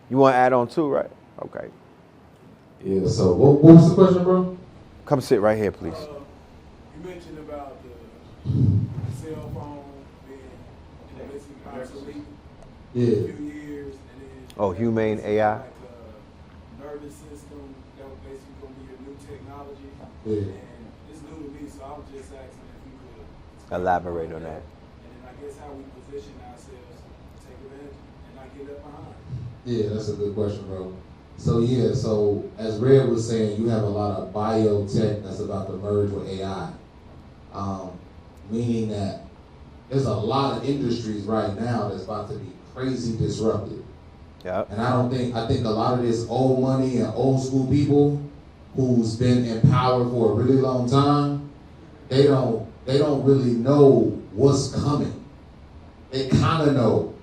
You want to add on too, right? Okay. Yeah, so what was the question, bro? Come sit right here, please. You mentioned about the cell phone being basically obsolete Yeah. in a few years, and then Oh, humane AI? like a nervous system that was basically going to be a new technology. Yeah. And it's new to me, so I was just asking if you could Elaborate on that. And then I guess how we position ourselves to take advantage and not get left behind. Yeah, that's a good question, bro. So as Red was saying, you have a lot of biotech that's about to merge with AI. Meaning that there's a lot of industries right now that's about to be crazy disruptive. Yep. And I think a lot of this old money and old school people who's been in power for a really long time, they don't really know what's coming. They kind of know,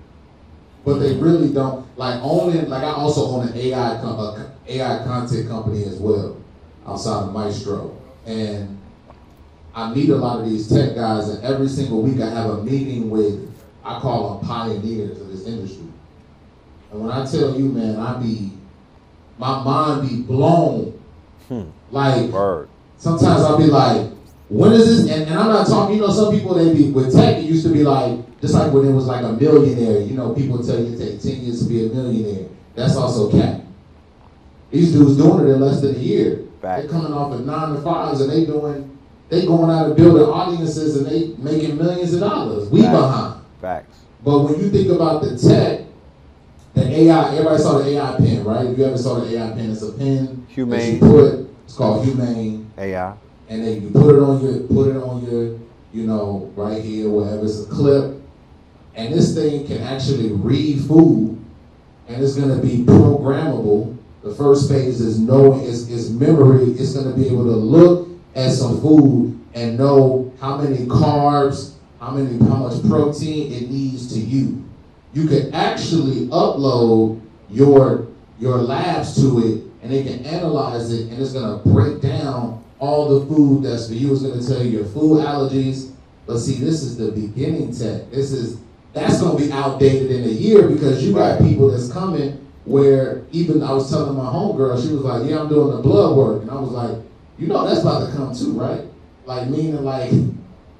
but they really don't. Like I also own an AI content company as well, outside of Maestro, and I meet a lot of these tech guys, and every single week I have a meeting with, I call them pioneers of this industry. And when I tell you, man, my mind be blown. Like, Word. sometimes I'll be like, when is this? And I'm not talking, some people, they be, with tech, it used to be like, just like when it was like a millionaire, people tell you it take 10 years to be a millionaire. That's also cap. These dudes doing it in less than a year. Fact. They're coming off of 9 to 5s and they going out and building audiences and they making millions of dollars. We Facts. behind. Facts. But when you think about the tech, the AI, everybody saw the AI pen, right? If you ever saw the AI pen, it's a pen Humane. that you put, it's called Humane, AI. and then you put it on your, right here, wherever, it's a clip, and this thing can actually read food, and it's gonna be programmable. The first phase is memory. It's gonna be able to look at some food and know how many carbs, how much protein it needs to use. You can actually upload your labs to it, and it can analyze it, and it's gonna break down all the food that's for you. It's gonna tell you your food allergies. But see, this is the beginning tech. That's gonna be outdated in a year, because you got people that's coming where, even I was telling my homegirl, she was like, yeah, I'm doing the blood work. And I was like, that's about to come too, right? Like, meaning like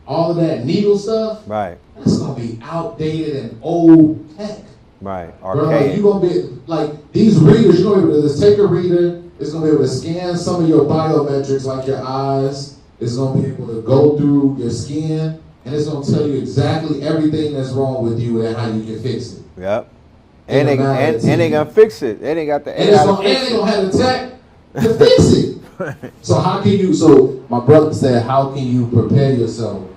all of that needle stuff, Right. that's gonna be outdated and old tech. Right. Bro, Archaic. you're gonna be like these readers, you're gonna be able to just take a reader, it's gonna be able to scan some of your biometrics like your eyes, it's gonna be able to go through your skin, and it's gonna tell you exactly everything that's wrong with you and how you can fix it. Yep. And they gonna fix it. They got the And AI. they gonna have the tech to fix it. So my brother said, how can you prepare yourself?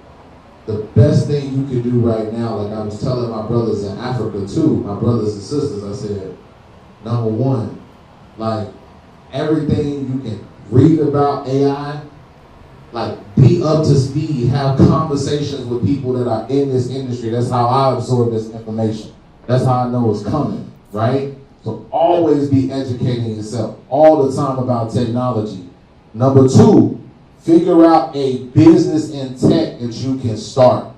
The best thing you can do right now, like I was telling my brothers in Africa too, my brothers and sisters, I said, number one, like everything you can read about AI, like be up to speed, have conversations with people that are in this industry. That's how I absorb this information. That's how I know it's coming, right? So always be educating yourself all the time about technology. Number two, figure out a business in tech that you can start.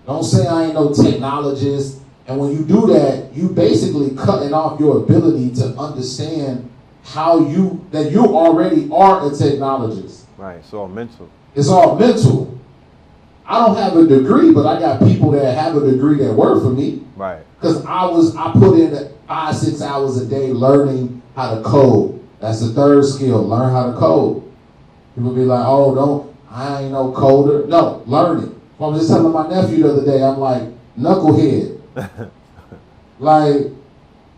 Don't say I ain't no technologist. And when you do that, you basically cutting off your ability to understand that you already are a technologist. Right. It's all mental. It's all mental. I don't have a degree, but I got people that have a degree that work for me. Right. Because I put in 5-6 hours a day learning how to code. That's the third skill, learn how to code. People be like, I ain't no coder. No, learn it. I was just telling my nephew the other day, I'm like, knucklehead. Like,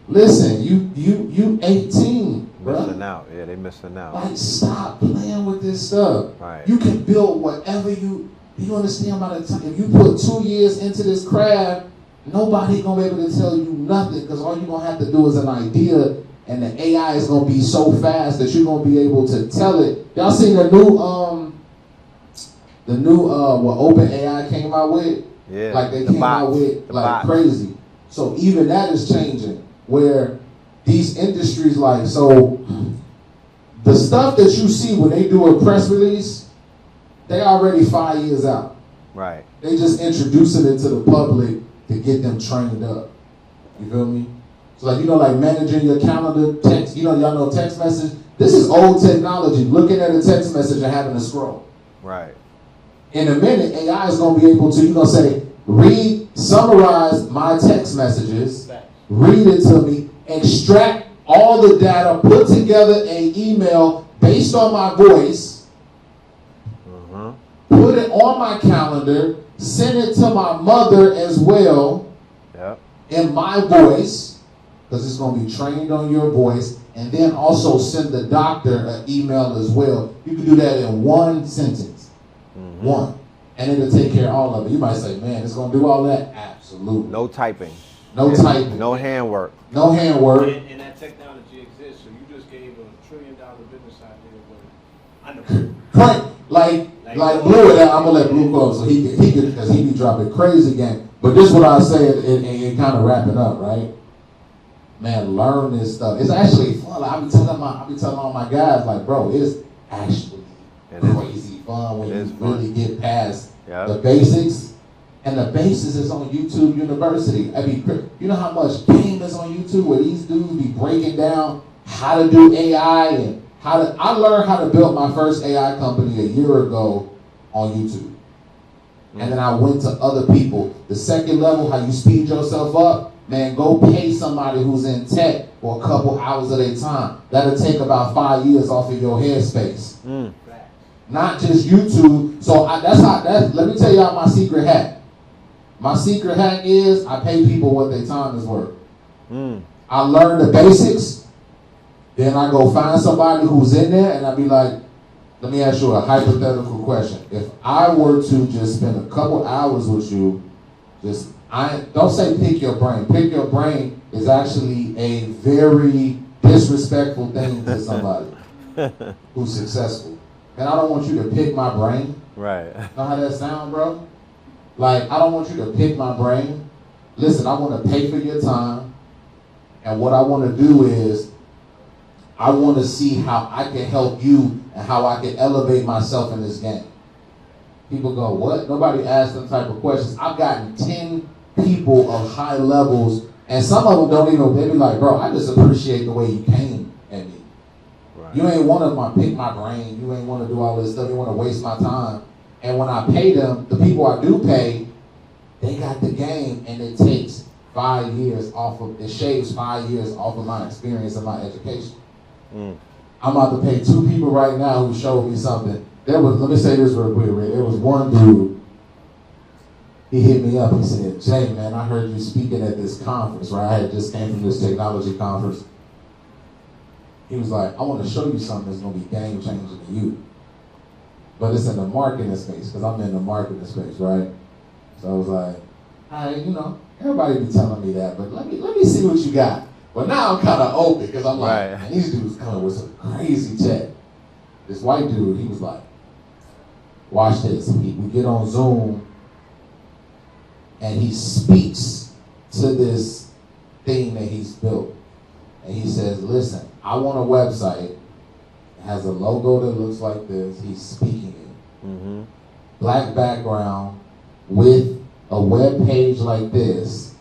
listen, you 18, bro. Missing out. Yeah, they missing out. Like, stop playing with this stuff. Right. You can build whatever you understand by the time. If you put 2 years into this craft, nobody gonna be able to tell you nothing, because all you're gonna have to do is an idea, and the AI is gonna be so fast that you're gonna be able to tell it. Y'all seen the new what OpenAI came out with? Yeah. Like they the came bots. out with The like bots. crazy. So even that is changing, where these industries, like, so the stuff that you see when they do a press release, they already 5 years out. Right. They just introducing it to the public to get them trained up. You feel me? So like, like managing your calendar, text, y'all know text message. This is old technology, looking at a text message and having to scroll. Right. In a minute, AI is going to be able to, you're going to say, summarize my text messages, read it to me, extract all the data, put together an email based on my voice, put it on my calendar, send it to my mother as well, in my voice, because it's going to be trained on your voice, and then also send the doctor an email as well. You can do that in one sentence. One. And it'll take care of all of it. You might say, man, it's going to do all that? Absolutely. No typing. no typing, No handwork. no handwork. And that technology exists, so you just gave $1 trillion business idea, but I know. Frank, like Blue, and I'm gonna let Blue go so he could, because he be dropping crazy game. But this is what I say, and kind of wrapping up, right? Man, learn this stuff. It's actually fun. Like, I be telling all my guys, like, bro, it's actually crazy fun when you really get past the basics. And the basis is on YouTube University. I mean, you know how much game is on YouTube where these dudes be breaking down how to do AI and I learned how to build my first AI company a year ago on YouTube. And then I went to other people. The second level, how you speed yourself up, man, go pay somebody who's in tech for a couple hours of their time. That'll take about 5 years off of your headspace. Not just YouTube. So let me tell y'all my secret hack. My secret hack is I pay people what their time is worth. I learn the basics. Then I go find somebody who's in there and I be like, let me ask you a hypothetical question. If I were to just spend a couple hours with you, don't say pick your brain. Pick your brain is actually a very disrespectful thing to somebody who's successful. And I don't want you to pick my brain. Right. Know how that sound, bro? Like, I don't want you to pick my brain. Listen, I want to pay for your time. And what I want to do is, I want to see how I can help you and how I can elevate myself in this game. People go, what? Nobody asked them type of questions. I've gotten 10 people of high levels, and some of them don't even, they be like, bro, I just appreciate the way you came at me. Right. You ain't want to pick my brain. You ain't want to do all this stuff. You want to waste my time. And when I pay them, the people I do pay, they got the game, and it takes 5 years off of, it shaves 5 years off of my experience and my education. I'm about to pay 2 people right now who showed me something. Let me say this real quick, Ray. There was one dude, he hit me up, he said, Jay, man, I heard you speaking at this conference, right? I had just came from this technology conference. He was like, I want to show you something that's going to be game changing to you. But it's in the marketing space, because I'm in the marketing space, right? So I was like, all right, you know, everybody be telling me that, but let me see what you got. But now I'm kind of open, because I'm like, man, these dudes coming with some crazy tech. This white dude, he was like, watch this. We get on Zoom, and he speaks to this thing that he's built. And he says, listen, I want a website. It has a logo that looks like this. He's speaking it. Black background with a web page like this.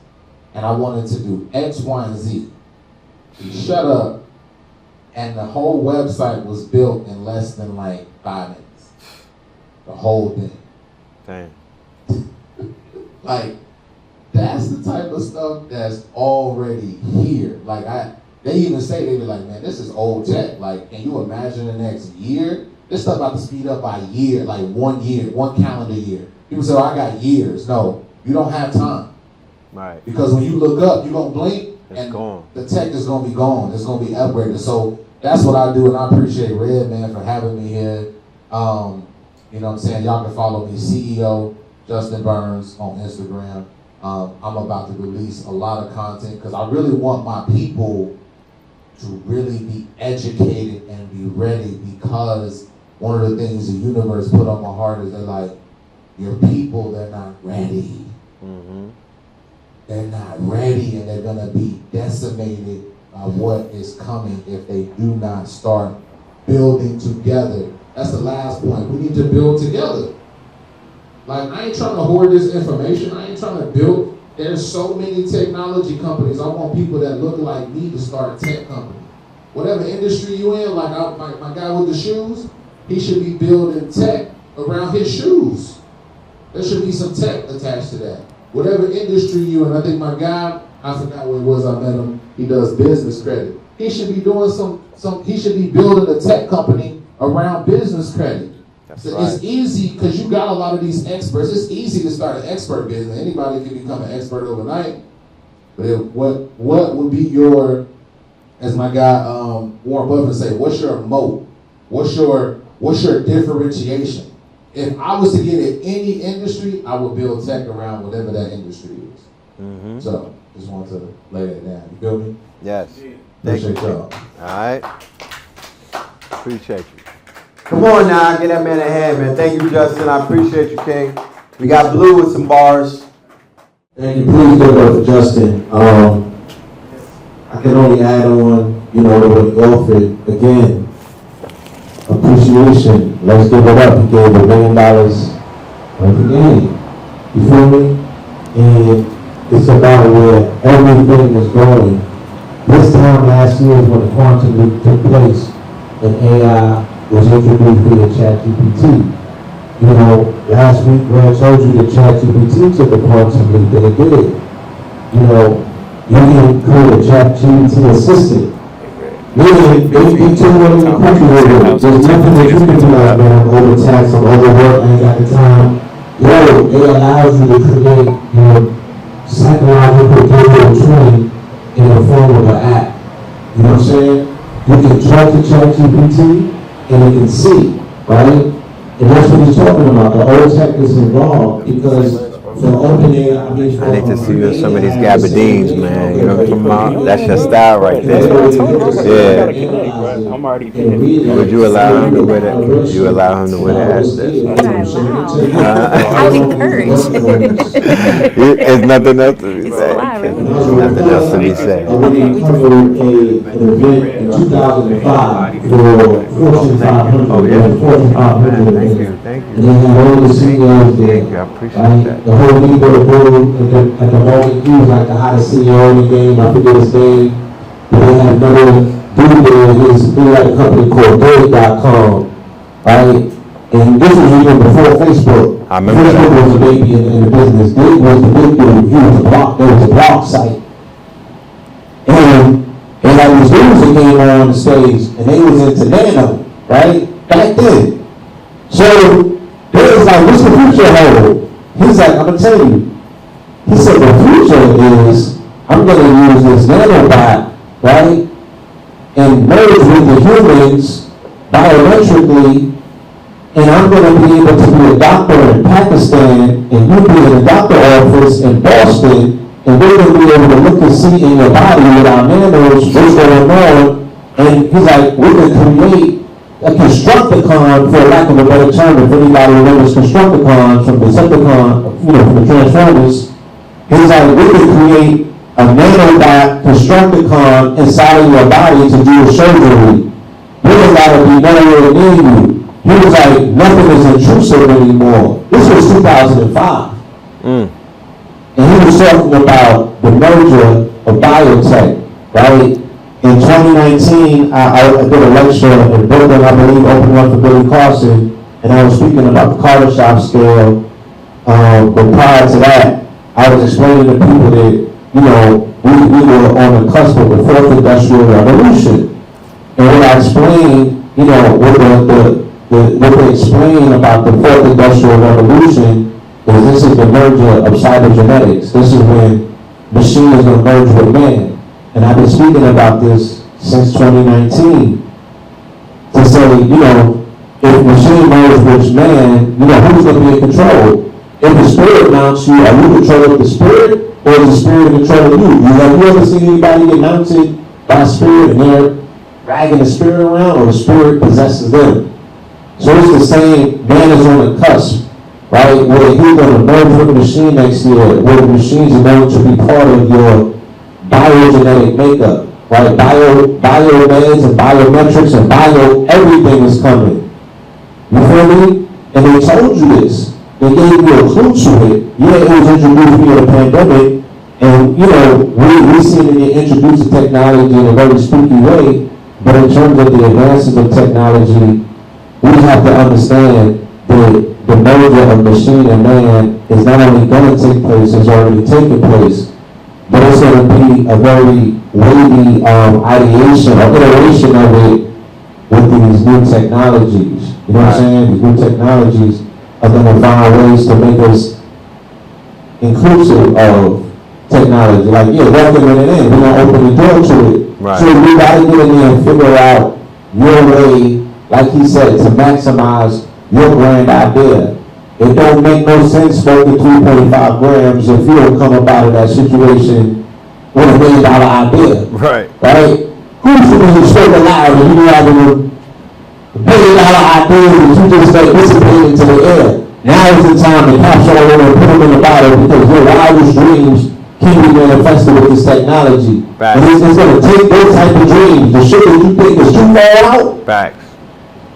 And I wanted to do X, Y, and Z. He shut up, and the whole website was built in less than like 5 minutes. The whole thing. Dang. Like, that's the type of stuff that's already here. Like, they even say, they be like, man, this is old tech. Like, can you imagine the next year? This stuff about to speed up by a year, like 1 year, 1 calendar year. People say, oh, I got years. No, you don't have time. Right. Because when you look up, you're going to blink, it's gone. The tech is going to be gone. It's going to be upgraded. So that's what I do, and I appreciate Red, man, for having me here. You know what I'm saying? Y'all can follow me, CEO Justin Burns on Instagram. I'm about to release a lot of content because I really want my people to really be educated and be ready, because one of the things the universe put on my heart is they're like, your people, they're not ready. They're not ready, and they're gonna be decimated by what is coming if they do not start building together. That's the last point. We need to build together. Like, I ain't trying to hoard this information. I ain't trying to build. There's so many technology companies. I want people that look like me to start a tech company. Whatever industry you in, like my guy with the shoes, he should be building tech around his shoes. There should be some tech attached to that. Whatever industry you in, I think my guy, I forgot what it was, I met him, he does business credit. He should be doing he should be building a tech company around business credit. So right. It's easy, because you got a lot of these experts. It's easy to start an expert business. Anybody can become an expert overnight. But what would be your, as my guy Warren Buffett say, what's your moat? What's your differentiation? If I was to get in any industry, I would build tech around whatever that industry is. So Just want to lay that down. You feel me? Yes. Thank you. Appreciate y'all. All right. Appreciate you. Come on now, get that man a hand, man. Thank you, Justin. I appreciate you, King. We got Blue with some bars. Thank you. Please give it up for Justin. I can only add on, you know, to what he offered. Again, appreciation. Let's give it up. He gave $1 million every game. You feel me? And it's about where everything is going. This time last year is when the quantum leap took place and AI was introduced via ChatGPT. You know, last week Greg told you that ChatGPT took a quantum leap, and it did. You know, you can create a ChatGPT assistant. Meaning, they took one in the country over. There's nothing that you can do like, man, I'm overtaxed, I'm overworked, I ain't got the time. Yo, it allows you to create, you know, psychological digital training in the form of an app. You know what I'm saying? You can talk to ChatGPT and you can see, right? And that's what he's talking about. The old tech is involved because for opening, I need to see you in some of these gabardines, man. You know what I'm talking about? That's your style right there. I'm already there. Would you allow him to wear that? Would you allow him to wear that I encourage. There's nothing else to be said. Nothing else to be said. We covered an event in 2005 for Fortune 500. Oh, yeah? Fortune 500. Thank you. Thank And they had all the CEOs there. you. I appreciate that. The whole league of the board at the moment, he was like the hottest CEO in the game. I forget his name. But they had another dude there. He had a company called Dig.com, right? And this was even before Facebook. I remember Facebook that. was a baby in the business. Dig was the big dude. He was a block. There was a block site. And they had these dudes that came on the stage, and they was into nano, right? Back then. So they was like, what's the future hold? He's like, I'm gonna tell you. He said the future is I'm gonna use this nanobot, right? And merge with the humans biometrically, and I'm gonna be able to be a doctor in Pakistan, and you be in a doctor office in Boston, and we're gonna be able to look and see in your body with our nanos what's going on. And he's like, we can create a Constructicon, for lack of a better term, if anybody remembers Constructicons from Decepticon, you know, from the Transformers. He's like, we can create a nanobot Constructicon inside of your body to do a surgery. You don't gotta be nowhere near you. He was like, nothing is intrusive anymore. This was 2005. And he was talking about the merger of biotech, right? In 2019, I did a lecture in Brooklyn, I believe, opening up for Billy Carson, and I was speaking about the Carter Shop scale. But prior to that, I was explaining to people that, you know, we were on the cusp of the fourth industrial revolution. And what I explained, you know, what they explain about the fourth industrial revolution is this is the merger of cybergenetics. This is when machine is going to merge with man. And I've been speaking about this since 2019 to say, you know, if machine merge with man, you know, who's going to be in control? If the spirit mounts you, are you controlling the spirit, or is the spirit controlling you? Have you ever seen anybody get mounted by a spirit and they're dragging the spirit around, or the spirit possesses them? So it's the same, man is on the cusp, right? Where he's going to merge with the machine next year, where the machines are going to be part of your biogenetic makeup, right? Biomeds and biometrics and everything is coming. You feel me? And they told you this. They gave you a clue to it. Yeah, it was introduced via the pandemic, and you know, we seen it get introduced to technology in a very spooky way, but in terms of the advances of technology, we have to understand that the merger of machine and man is not only going to take place, it's already taken place, but it's going to be a very weighty ideation or iteration of it with these new technologies. You know what I'm saying? These new technologies are going to find ways to make us inclusive of technology. Like, yeah, welcoming it in. We're going to open the door to it. Right. So we got to get in there and figure out your way, like he said, to maximize your grand idea. It don't make no sense smoking 3.5 grams if you don't come up out of that situation with $1 million idea. Right. Right? Who's the one who spoke aloud and you have $1 billion ideas that you just like dissipate into the air? Now is the time to capture all of them and put them in the bottle because your wildest dreams can be manifested with this technology. Facts. And it's going to take those type of dreams, the shit that you think is too far out. Facts.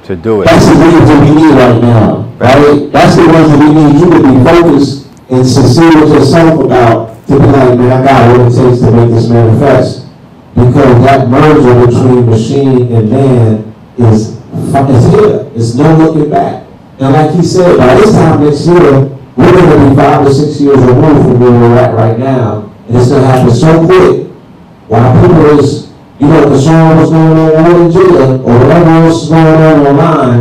To do it. That's the dreams that we need right now, right? That's the ones that we need you to be focused and sincere with yourself about, to be like, man, I got what it takes to make this manifest. Because that merger between machine and man is here. It's no looking back. And like he said, by this time next year, we're going to be 5 or 6 years removed from where we're at right now. And it's going to happen so quick. While people is, concerned what's going on in jail or whatever else is going on online,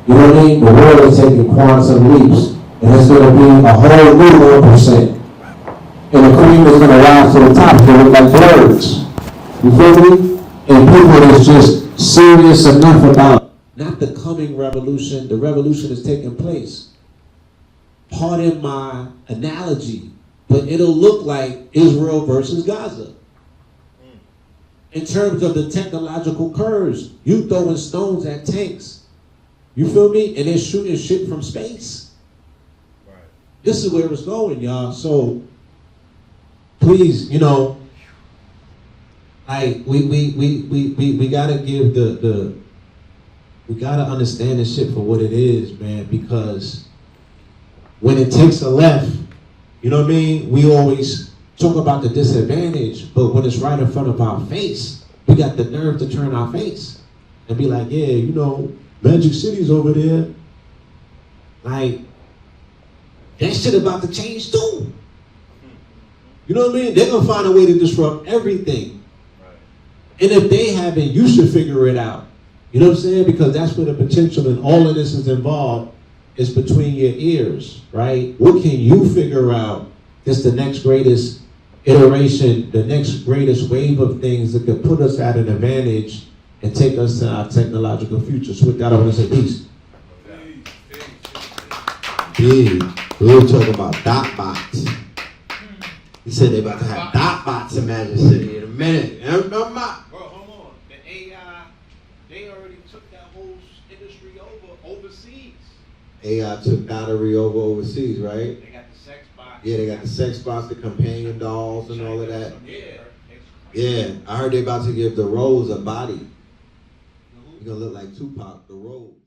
you know what I mean? The world is taking quantum leaps. And it's going to be a whole new 1%. And the cream is going to rise to the top. It's going to look like birds. You feel me? And people is just serious enough about not the coming revolution. The revolution is taking place. Pardon my analogy, but it'll look like Israel versus Gaza. In terms of the technological curves, you throwing stones at tanks. You feel me? And they're shooting shit from space. Right. This is where it's going, y'all. So please, like we gotta give we gotta understand this shit for what it is, man, because when it takes a left, you know what I mean? We always talk about the disadvantage, but when it's right in front of our face, we got the nerve to turn our face and be like, yeah, Magic City's over there. Like, that shit about to change too. You know what I mean? They're gonna find a way to disrupt everything. Right. And if they haven't, you should figure it out. You know what I'm saying? Because that's where the potential in all of this is involved. It's between your ears, right? What can you figure out that's the next greatest iteration, the next greatest wave of things that could put us at an advantage and take us to our technological future? So with that, I want to say peace. Big. We were talking about dot bots. He said they're about to have dot bots in Magic City in a minute. Bro, hold on. The AI, they already took that whole industry overseas. AI took dottery over overseas, right? They got the sex box. Yeah, they got the sex box, the companion dolls, and all of that. Yeah. Yeah, I heard they about to give the Rose a body. You're gonna look like Tupac, the Rose.